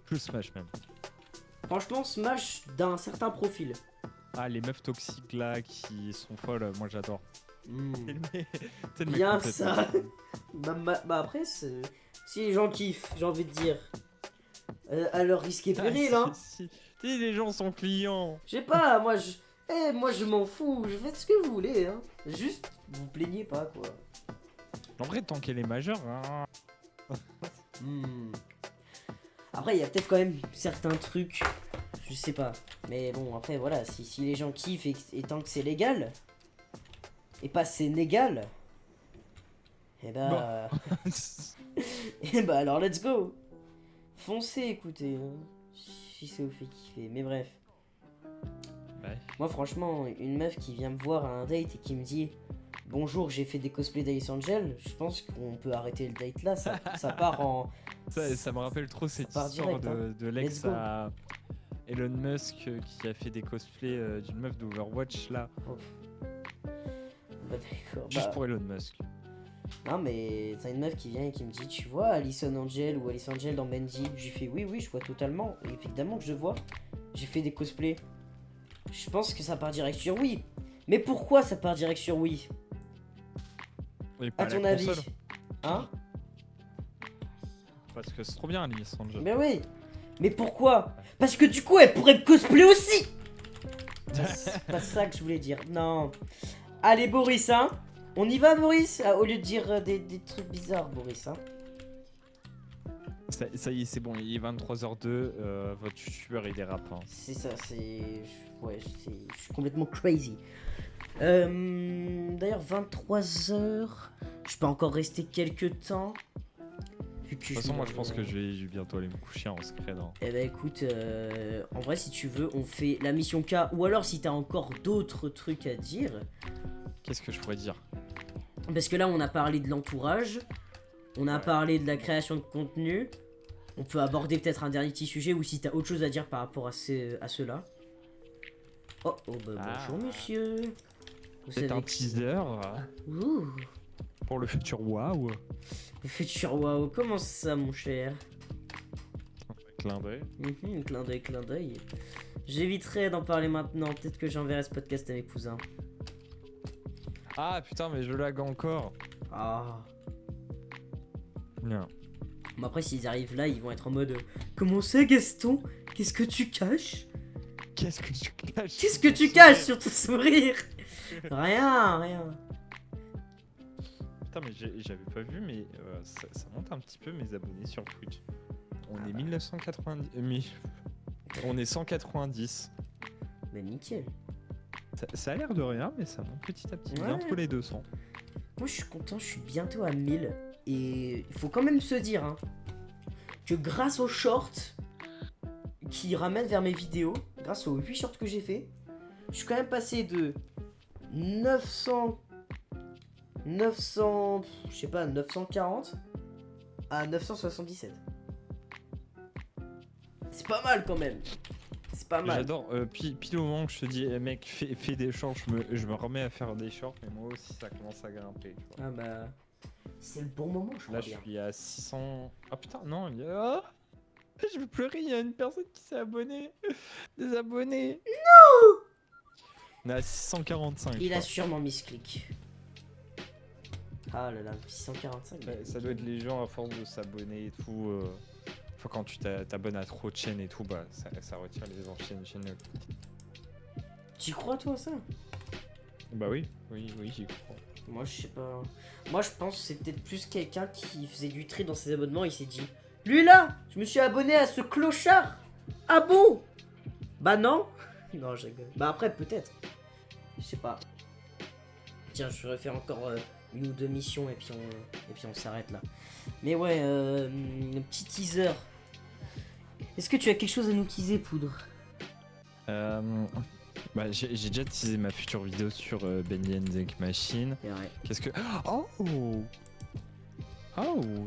Plus Smash même. Franchement, Smash d'un certain profil. Ah, les meufs toxiques là qui sont folles, moi j'adore. C'est le mec Bien complètement. ça. bah après, si les gens kiffent, j'ai envie de dire, à leur risque et péril, hein. Si les gens sont clients. Je sais pas, moi je m'en fous, je fais ce que vous voulez, hein. Juste, vous plaignez pas, quoi. En vrai, tant qu'elle est majeure, hein. Après, il y a peut-être quand même certains trucs, je sais pas. Mais bon, après, voilà, si les gens kiffent et tant que c'est légal, et pas c'est négal, et bah... et bah alors, let's go. Foncez, écoutez. Hein. Si ça vous fait kiffer. Mais bref. Ouais. Moi, franchement, une meuf qui vient me voir à un date et qui me dit bonjour, j'ai fait des cosplays d'Alice Angel, je pense qu'on peut arrêter le date là. Ça part en. Ça me rappelle trop cette part histoire direct, hein. de l'ex Let's go. à Elon Musk qui a fait des cosplays d'une meuf d'Overwatch là. Bah, d'accord. Juste Bah, pour Elon Musk. non, mais t'as une meuf qui vient et qui me dit tu vois Alison Angel ou Alice Angel dans Bendy. J'ai fait oui, je vois totalement. Et évidemment que je vois. J'ai fait des cosplays. Je pense que ça part direct sur oui. Mais pourquoi ça part direct sur oui? Et pas À la ton avis? console. Hein? Parce que c'est trop bien Alice Angel. Mais oui. Mais pourquoi? Parce que du coup elle pourrait me cosplay aussi. C'est pas ça que je voulais dire. Non. Allez Boris, hein. On y va Boris? Au lieu de dire des trucs bizarres Boris, hein. Ça y est, c'est bon, il est 23h02, votre youtubeur il dérape. Hein. C'est ça, c'est... Ouais, je suis complètement crazy. D'ailleurs, 23h, je peux encore rester quelques temps. De toute façon, moi je pense que je vais bientôt aller me coucher en secret. Hein. Eh ben écoute, en vrai, si tu veux, on fait la mission K. Ou alors, si t'as encore d'autres trucs à dire. Qu'est-ce que je pourrais dire? Parce que là, on a parlé de l'entourage. On a parlé de la création de contenu. On peut aborder peut-être un dernier petit sujet. Ou si t'as autre chose à dire par rapport à ceux-là. Oh, bonjour monsieur. Vous C'est savez un que- teaser Ouh, pour le futur waouh. le futur waouh, comment ça mon cher? Clin d'œil. Clin d'œil, clin d'œil. J'éviterai d'en parler maintenant, peut-être que j'enverrai ce podcast à mes cousins. Ah putain, mais je lag encore. Ah. Non. Mais après s'ils arrivent là, ils vont être en mode comment ça Gaston? Qu'est-ce que tu caches? Qu'est-ce que tu caches? Qu'est-ce que tu caches sur ton sourire? Rien. Putain, mais j'avais pas vu, mais ça monte un petit peu mes abonnés sur Twitch. On est 1990. On est 190. Mais nickel. Ça a l'air de rien, mais ça monte petit à petit. Ouais. Bientôt les 200. Moi je suis content, je suis bientôt à 1000. Et il faut quand même se dire hein, que grâce aux shorts qui ramènent vers mes vidéos, grâce aux 8 shorts que j'ai fait, je suis quand même passé de 900, je sais pas, 940 à 977. C'est pas mal quand même. C'est pas mal. J'adore. Pile au moment que je te dis, mec, fais des shorts, je me remets à faire des shorts, mais moi aussi ça commence à grimper. Tu vois. Ah bah, c'est le bon moment, je crois Là, je bien. suis à 600. Ah putain, non, il y a. Ah, je veux pleurer, il y a une personne qui s'est abonnée. Des abonnés. Non. On est à 645. Il je a crois. sûrement mis ce clic. Ah là là, 645. Ouais, ça doit être les gens à force de s'abonner et tout. Enfin, quand tu t'abonnes à trop de chaînes et tout, bah ça retire les anciennes chaînes. Tu crois toi ça? Bah oui, j'y crois. Moi je sais pas. Moi je pense que c'est peut-être plus quelqu'un qui faisait du tri dans ses abonnements. Il s'est dit lui là, je me suis abonné à ce clochard. Ah bon? Bah non. Non, je rigole. Bah après peut-être. Je sais pas. Tiens, je vais faire encore une ou deux missions et puis on s'arrête là. Mais ouais, un petit teaser. Est-ce que tu as quelque chose à nous teaser, Poudre? Bah, j'ai déjà teasé ma future vidéo sur Bendy and the Ink Machine. C'est vrai. Qu'est-ce que... Oh,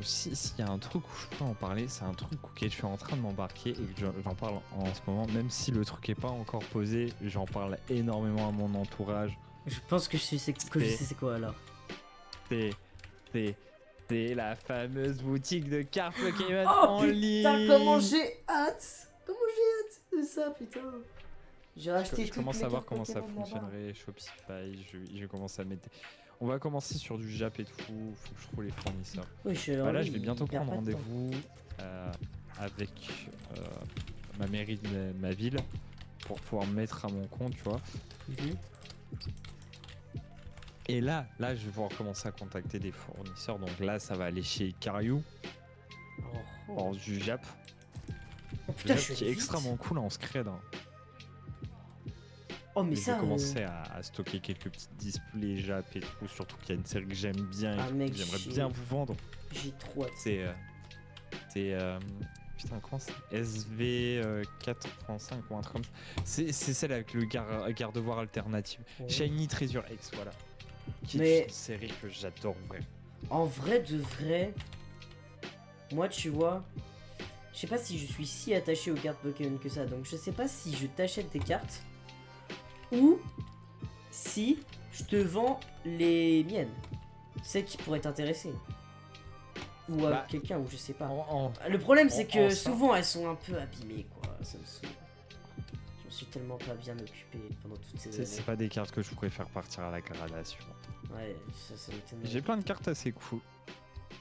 s'il y a un truc où je peux en parler, c'est un truc auquel je suis en train de m'embarquer et que j'en parle en ce moment, même si le truc est pas encore posé, j'en parle énormément à mon entourage. Je pense que je sais c'est quoi alors. C'est la fameuse boutique de cartes Pokémon Oh en putain, ligne. comment j'ai hâte! Comment j'ai hâte de ça, putain! J'ai racheté Je commence à voir comment ça fonctionnerait, Shopify, je commence à mettre... On va commencer sur du Jap et tout, faut que je trouve les fournisseurs. Oui, Là, je vais bientôt prendre rendez-vous avec ma mairie de ma ville pour pouvoir me mettre à mon compte, tu vois. Et là, je vais pouvoir commencer à contacter des fournisseurs. Donc là, ça va aller chez Cariou, hors du Jap. Oh putain, Le je Jap suis qui est vite. extrêmement cool en scred. Hein. Oh, mais Et ça. je vais commencer à stocker quelques petits displays Jap et tout. Surtout qu'il y a une série que j'aime bien et Ah, tout, mec, que j'aimerais bien vous vendre. J'ai trop hâte. C'est je Putain, comment c'est SV85 ou un truc comme ça. C'est celle avec le garde-voir alternatif. Ouais. Shiny Treasure X, voilà. Qui Mais- est une série que j'adore, vrai. En vrai de vrai, moi tu vois, je sais pas si je suis si attaché aux cartes Pokémon que ça, donc je sais pas si je t'achète des cartes ou si je te vends les miennes, celles qui pourraient t'intéresser. Ou à Bah, quelqu'un, ou je sais pas. En- Le problème c'est que en ça- souvent elles sont un peu abîmées quoi, ça me saoule. Je me suis tellement pas bien occupé pendant toutes ces c'est années. pas des cartes que je préfère partir à la gradation. Ouais, ça m'étonne. J'ai plein de cartes assez cool.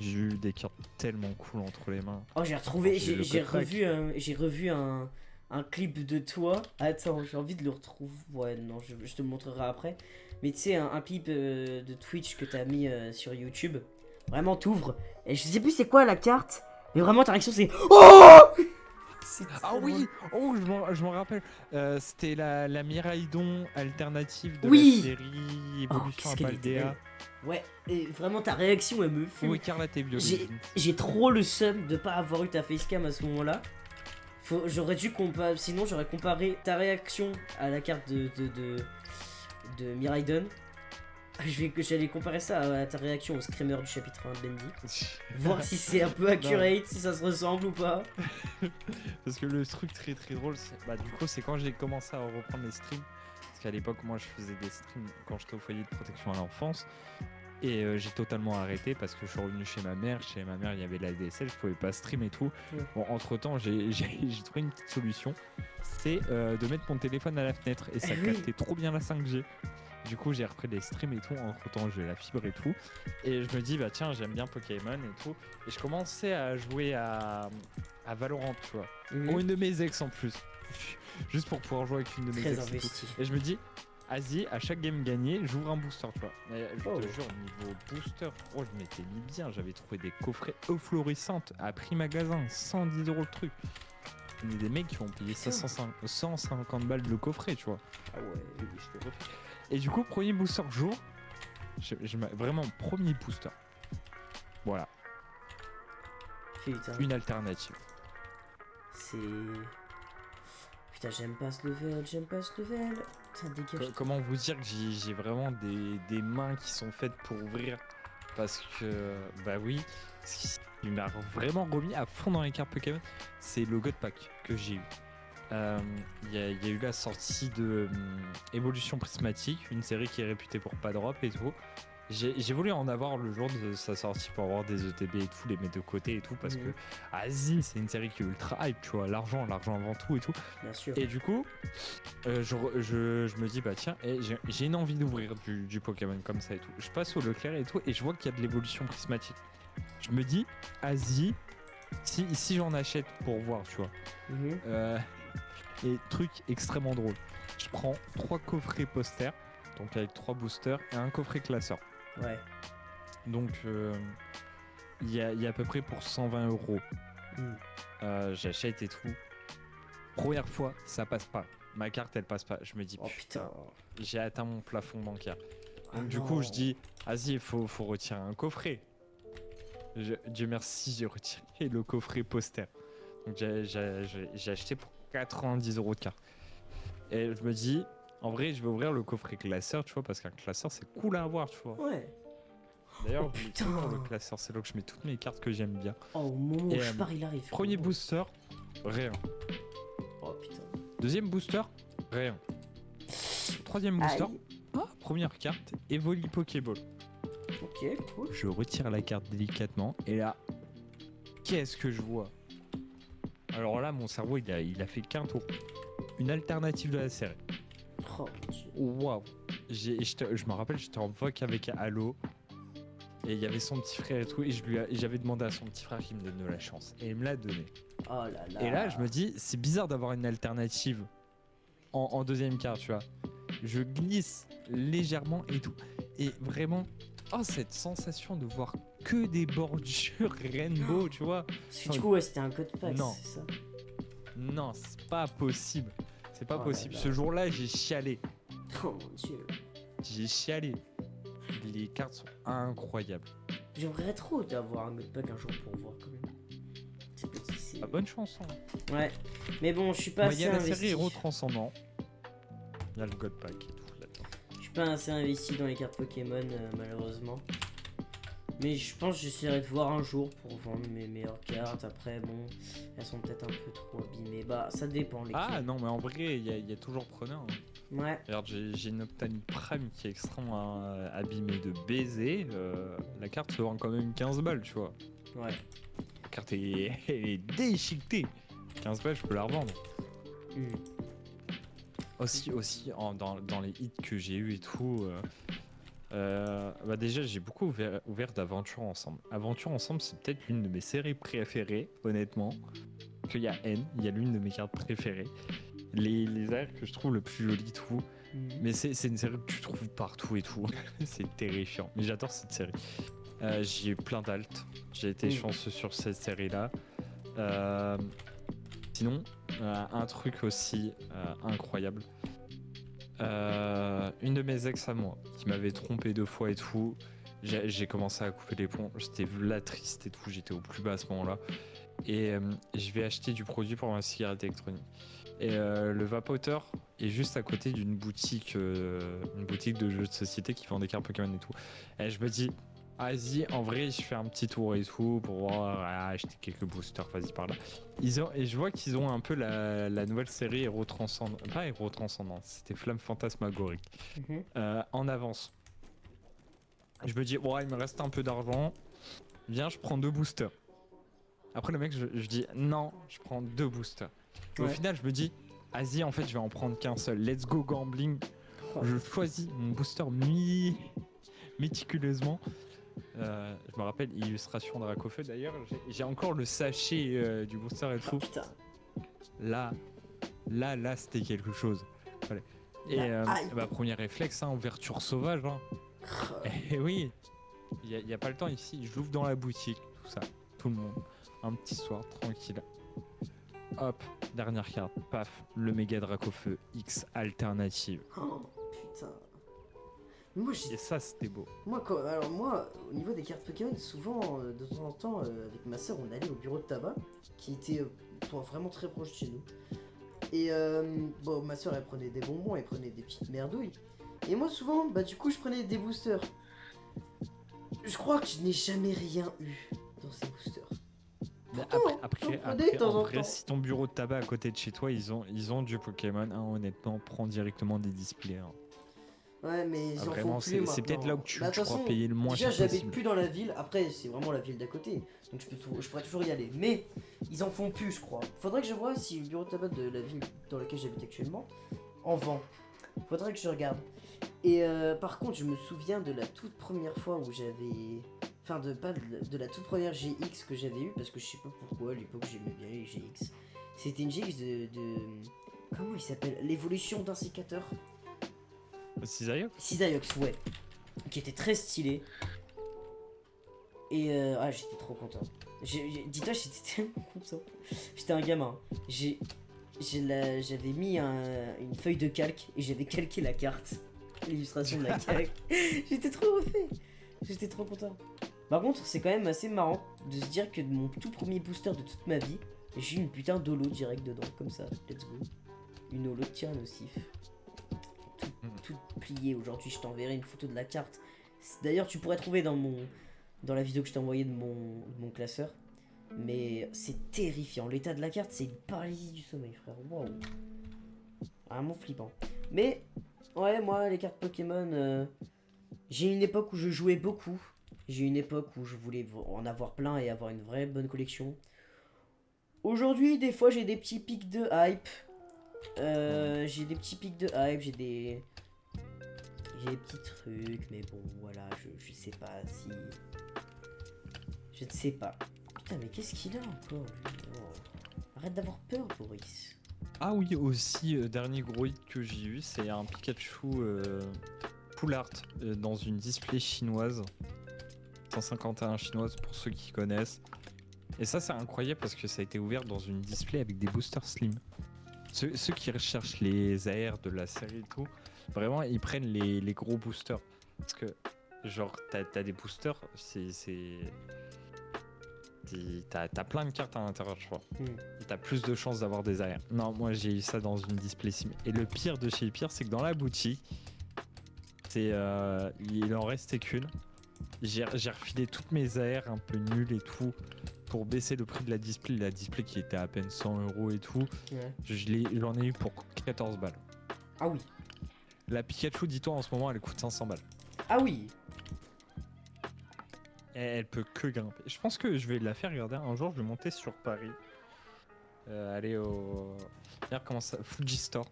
J'ai eu des cartes tellement cool entre les mains. Oh, j'ai retrouvé, J'ai le j'ai code pack. revu un clip de toi. Attends, j'ai envie de le retrouver. Ouais, non, je te le montrerai après. Mais tu sais, un clip de Twitch que t'as mis sur YouTube. Vraiment, t'ouvres. Et je sais plus c'est quoi la carte. Mais vraiment, ta réaction c'est. Oh C'est Ah trop oui, drôle. oh je m'en rappelle. C'était la Miraidon alternative de Oui. la série Oh, Évolution qu'est-ce à qu'elle était Paldea. belle. Ouais, et vraiment, ta réaction elle me Ou fume. écarlate et violet. J'ai trop le seum de pas avoir eu ta facecam à ce moment-là. J'aurais dû comparer, sinon j'aurais comparé ta réaction à la carte de Miraidon. J'allais comparer ça à ta réaction au screamer du chapitre 1 de Bendy. Voir si c'est un peu accurate, si ça se ressemble ou pas. Parce que le truc très très drôle, du coup, c'est quand j'ai commencé à reprendre les streams. Parce qu'à l'époque, moi, je faisais des streams quand j'étais au foyer de protection à l'enfance. Et j'ai totalement arrêté parce que je suis revenu chez ma mère. Chez ma mère, il y avait la DSL, je pouvais pas stream et tout. Ouais. Bon, entre temps, j'ai trouvé une petite solution. C'est de mettre mon téléphone à la fenêtre. Et ça Oui. captait trop bien la 5G. Du coup, j'ai repris les streams et tout. Entre temps, j'ai la fibre et tout. Et je me dis, bah tiens, j'aime bien Pokémon et tout. Et je commençais à jouer à Valorant, tu vois. Pour une de mes ex en plus. Juste pour pouvoir jouer avec une de mes Très ex. Et tout. investi. Et je me dis, vas-y, à chaque game gagné, j'ouvre un booster, tu vois. Mais je Oh. te jure, niveau booster, oh, je m'étais mis bien. J'avais trouvé des coffrets euphorescentes à prix magasin, 110 € le truc. Il y a des mecs qui ont payé 150 balles le coffret, tu vois. Ah ouais. Et du coup, premier booster jour, vraiment premier booster. Voilà, Putain, une alternative. c'est. Putain, j'aime pas ce level, j'aime pas ce level. Putain, dégage. Comment vous dire que j'ai vraiment des mains qui sont faites pour ouvrir. Parce que, bah oui, ce qui m'a vraiment remis à fond dans les cartes Pokémon, c'est le God Pack que j'ai eu. Il y a eu la sortie de Évolution Prismatique, une série qui est réputée pour pas drop et tout. J'ai voulu en avoir le jour de sa sortie pour avoir des ETB et tout, les mettre de côté et tout, parce que Asie, c'est une série qui est ultra hype, tu vois, l'argent avant tout et tout. Bien sûr. Et du coup, je me dis, bah tiens, j'ai une envie d'ouvrir du Pokémon comme ça et tout. Je passe au Leclerc et tout, et je vois qu'il y a de l'évolution prismatique. Je me dis, Asie, si j'en achète pour voir, tu vois. Et truc extrêmement drôle. Je prends 3 coffrets posters, donc avec 3 boosters, et un coffret classeur. Ouais. Donc, il y a à peu près pour 120 €. J'achète et tout. Première fois, ça passe pas. Ma carte, elle passe pas. Je me dis, Oh putain. j'ai atteint mon plafond bancaire. Donc, Ah du non. coup, je dis, vas-y, il faut retirer un coffret. Dieu merci, j'ai retiré le coffret poster. Donc, j'ai acheté pour 90 € de carte. Et je me dis, en vrai, je vais ouvrir le coffret classeur, tu vois, parce qu'un classeur, c'est cool à avoir, tu vois. Ouais. D'ailleurs, Oh, je mets putain. toujours le classeur, c'est là que je mets toutes mes cartes que j'aime bien. Oh, au moment où Et, je pars, il arrive. Premier booster, rien. Oh putain. Deuxième booster, rien. Troisième booster, Aïe. première carte, Evoli Pokéball. Ok, cool. Je retire la carte délicatement, et là, qu'est-ce que je vois? Alors là, mon cerveau, il a fait qu'un tour. Une alternative de la série. Oh mon dieu. Waouh! Je me rappelle, j'étais en voc avec Halo. Et il y avait son petit frère et tout. Et j'avais demandé à son petit frère qu'il me donne de la chance. Et il me l'a donné. Oh là là. Et là, je me dis, c'est bizarre d'avoir une alternative en deuxième carte, tu vois. Je glisse légèrement et tout. Et vraiment, cette sensation de voir que des bordures rainbow, tu vois. Parce que du coup, ouais, c'était un code pack, Non. c'est ça. Non, c'est pas possible. C'est pas Oh là possible. là. Ce jour-là, j'ai chialé. Oh mon dieu. J'ai chialé. Les cartes sont incroyables. J'aimerais trop d'avoir un code pack un jour pour voir quand même. C'est petit, c'est. Ah, bonne chance. Hein. Ouais. Mais bon, je suis pas Il y assez a la investi. série Héros Transcendant. Il y a le God Pack et tout là-dedans. Je suis pas assez investi dans les cartes Pokémon, malheureusement. Mais je pense que j'essaierai de voir un jour pour vendre mes meilleures cartes. Après, bon, elles sont peut-être un peu trop abîmées. Bah, ça dépend. Les Ah cartes. non, mais en vrai, il y a toujours preneur. Hein. Ouais. Regarde, j'ai une Octanie Prime qui est extrêmement abîmée de baiser. La carte se vend quand même 15 balles, tu vois. Ouais. La carte elle est déchiquetée. 15 balles, je peux la revendre. Hmm. Aussi dans les hits que j'ai eu et tout. Bah déjà, j'ai beaucoup ouvert d'Aventure Ensemble. Aventure Ensemble, c'est peut-être l'une de mes séries préférées, honnêtement. Qu'il y a N, il y a l'une de mes cartes préférées. Les airs que je trouve le plus joli, tout. Mais c'est une série que tu trouves partout et tout. C'est terrifiant. Mais j'adore cette série. J'ai eu plein d'altes. J'ai été chanceux sur cette série-là. Sinon, un truc aussi incroyable. Une de mes ex à moi qui m'avait trompé 2 fois et tout. J'ai commencé à couper les ponts. J'étais là triste et tout. J'étais au plus bas à ce moment-là. Et je vais acheter du produit pour ma cigarette électronique. Et le vapoteur est juste à côté d'une boutique de jeux de société qui vend des cartes Pokémon et tout. Et je me dis, vas-y, en vrai, je fais un petit tour et tout pour voir, acheter quelques boosters, vas-y par là. Et je vois qu'ils ont un peu la nouvelle série Héros Transcendant. Pas Héros Transcendant, c'était Flamme Fantasmagorique. En avance. Je me dis, ouais, il me reste un peu d'argent. Viens, je prends 2 boosters. Après, le mec, je dis, non, je prends 2 boosters. Au final, je me dis, vas-y, en fait, je vais en prendre qu'un seul. Let's go gambling. Je choisis mon booster méticuleusement. Je me rappelle, illustration de Dracofeu d'ailleurs. J'ai encore le sachet du booster et tout. Putain. Là, c'était quelque chose. Voilà. Et premier réflexe, hein, ouverture sauvage. Hein. Et oui, il n'y a pas le temps ici. Je l'ouvre dans la boutique, tout ça, tout le monde. Un petit soir, tranquille. Hop, dernière carte, paf, le méga Dracofeu X alternative. Oh, putain. Moi, Et ça, c'était beau. Moi, au niveau des cartes Pokémon, souvent, de temps en temps, avec ma soeur, on allait au bureau de tabac, qui était vraiment très proche de chez nous. Et bon, ma soeur, elle prenait des bonbons, elle prenait des petites merdouilles. Et moi, souvent, bah du coup, je prenais des boosters. Je crois que je n'ai jamais rien eu dans ces boosters. Après, en vrai, si ton bureau de tabac à côté de chez toi, ils ont du Pokémon, hein, honnêtement, prends directement des displays. Hein. Ouais, mais ils en vraiment, font plus c'est peut-être là où tu façon, crois payer le moins cher déjà, j'habite possible. plus dans la ville. Après, c'est vraiment la ville d'à côté. Donc, je pourrais toujours y aller. Mais, ils en font plus, je crois. Faudrait que je vois si le bureau de tabac de la ville dans laquelle j'habite actuellement en vend. Faudrait que je regarde. Et par contre, je me souviens de la toute première fois où j'avais... Enfin, de la toute première GX que j'avais eue, parce que je sais pas pourquoi, à l'époque, j'aimais bien les GX. C'était une GX de... Comment il s'appelle? L'évolution d'un sécateur. Cisaillux, ouais. Qui était très stylé. Et j'étais trop content. Dis-toi, j'étais tellement content. J'étais un gamin. J'avais mis une feuille de calque et j'avais calqué la carte. L'illustration de la calque. J'étais trop refait. J'étais trop content. Par contre, c'est quand même assez marrant de se dire que de mon tout premier booster de toute ma vie, j'ai eu une putain d'holo direct dedans, comme ça. Let's go. Une holo de Tyrannosif. Tout plié. Aujourd'hui, je t'enverrai une photo de la carte. D'ailleurs, tu pourrais trouver dans la vidéo que je t'ai envoyée de mon classeur. Mais c'est terrifiant. L'état de la carte, c'est une paralysie du sommeil, frère. Waouh. Vraiment flippant. Mais, ouais, moi, les cartes Pokémon, j'ai une époque où je jouais beaucoup. J'ai une époque où je voulais en avoir plein et avoir une vraie bonne collection. Aujourd'hui, des fois, j'ai des petits pics de hype. J'ai des petits petits trucs, mais bon, voilà, je sais pas si... Je ne sais pas. Putain, mais qu'est-ce qu'il a encore, lui? Oh. Arrête d'avoir peur, Boris. Ah oui, aussi, dernier gros hit que j'ai eu, c'est un Pikachu full art dans une display chinoise. 151 chinoise pour ceux qui connaissent. Et ça, c'est incroyable parce que ça a été ouvert dans une display avec des boosters slim. Ceux qui recherchent les AR de la série et tout, vraiment, ils prennent les gros boosters. Parce que, genre, t'as des boosters, c'est T'as plein de cartes à l'intérieur, je crois. Hmm. Et t'as plus de chances d'avoir des AR. Non, moi j'ai eu ça dans une display sim. Et le pire de chez pire, c'est que dans la boutique, il en restait qu'une. J'ai refilé toutes mes AR un peu nulles et tout pour baisser le prix de la display. La display qui était à peine 100 € et tout. Ouais. J'en ai eu pour 14 balles. Ah oui. La Pikachu, dis-toi, en ce moment, elle coûte 500 balles. Ah oui. Elle peut que grimper. Je pense que je vais la faire regarder. Un jour, je vais monter sur Paris. Aller au. Regarde comment ça. Fuji Store.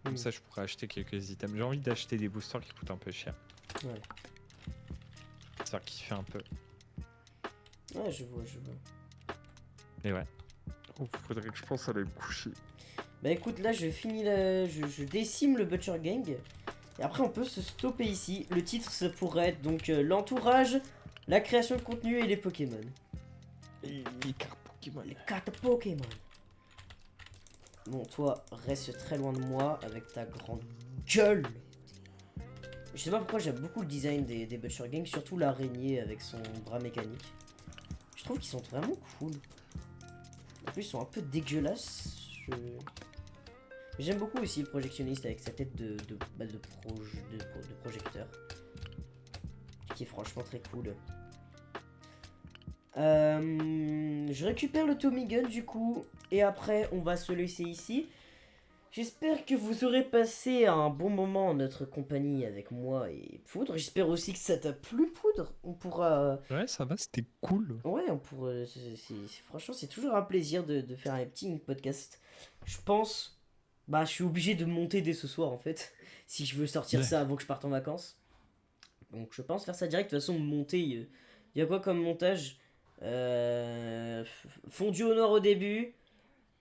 Comme Hmm. ça, je pourrais acheter quelques items. J'ai envie d'acheter des boosters qui coûtent un peu cher. Ouais. Ça kiffer un peu. Ouais, je vois. Et ouais. Oh, faudrait que je pense à aller me coucher. Bah écoute, là je finis je décime le Butcher Gang. Et après on peut se stopper ici. Le titre ça pourrait être donc l'entourage, la création de contenu et les Pokémon. Et les cartes Pokémon. Les cartes Pokémon. Bon, toi, reste très loin de moi avec ta grande gueule. Je sais pas pourquoi j'aime beaucoup le design des Butcher Gang, surtout l'araignée avec son bras mécanique. Je trouve qu'ils sont vraiment cool. En plus, ils sont un peu dégueulasses. J'aime beaucoup aussi le projectionniste avec sa tête de projecteur. Qui est franchement très cool. Je récupère le Tommy Gun du coup. Et après, on va se laisser ici. J'espère que vous aurez passé un bon moment en notre compagnie avec moi et Poudre. J'espère aussi que ça t'a plu, Poudre. On pourra... Ouais, ça va, c'était cool. Ouais, on pourrait... Franchement, c'est toujours un plaisir de faire un petit podcast. Je pense... Bah, je suis obligé de monter dès ce soir, en fait. Si je veux sortir Ouais. ça avant que je parte en vacances. Donc, je pense faire ça direct. De toute façon, monter... Il y a quoi comme montage fondu au noir au début.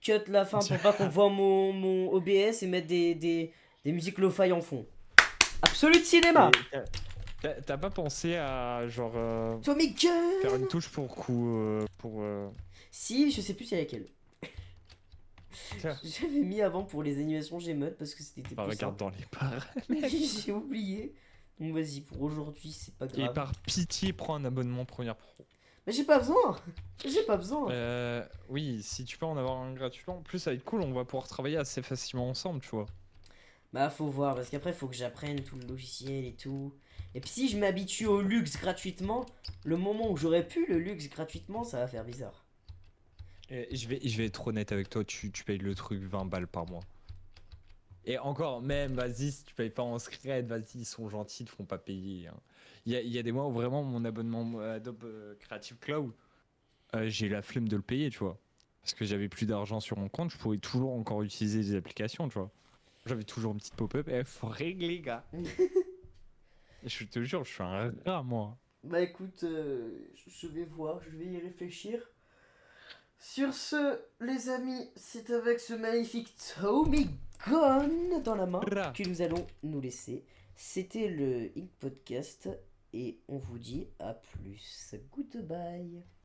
Cut la fin pour pas qu'on voit mon OBS et mettre des musiques lo-fi en fond. Absolute cinéma. T'as pas pensé à genre Tommy Gun. faire une touche pour Si, je sais plus c'est laquelle. Tiens. J'avais mis avant pour les animations Gmod parce que c'était Bah, plus regarde simple. dans les paramètres. J'ai oublié. Donc vas-y, pour aujourd'hui, c'est pas Et grave. par pitié, prends un abonnement Premiere Pro. Mais j'ai pas besoin. J'ai pas besoin. Oui, si tu peux en avoir un gratuitement, en plus ça va être cool, on va pouvoir travailler assez facilement ensemble, tu vois. Bah faut voir parce qu'après faut que j'apprenne tout le logiciel et tout. Et puis si je m'habitue au luxe gratuitement, le moment où j'aurais pu le luxe gratuitement, ça va faire bizarre. Je vais être honnête avec toi, tu payes le truc 20 balles par mois. Et encore, même, vas-y, si tu payes pas en scred, vas-y, ils sont gentils, ils te font pas payer. Hein. Il y a des mois où vraiment mon abonnement Adobe Creative Cloud, j'ai la flemme de le payer, tu vois. Parce que j'avais plus d'argent sur mon compte, je pouvais toujours encore utiliser des applications, tu vois. J'avais toujours une petite pop-up, faut régler, gars. Je te jure, je suis un rat, moi. Bah écoute, je vais voir, je vais y réfléchir. Sur ce, les amis, c'est avec ce magnifique Tommy Gun dans la main Ra. que nous allons nous laisser. C'était le Ink Podcast et on vous dit à plus. Goodbye.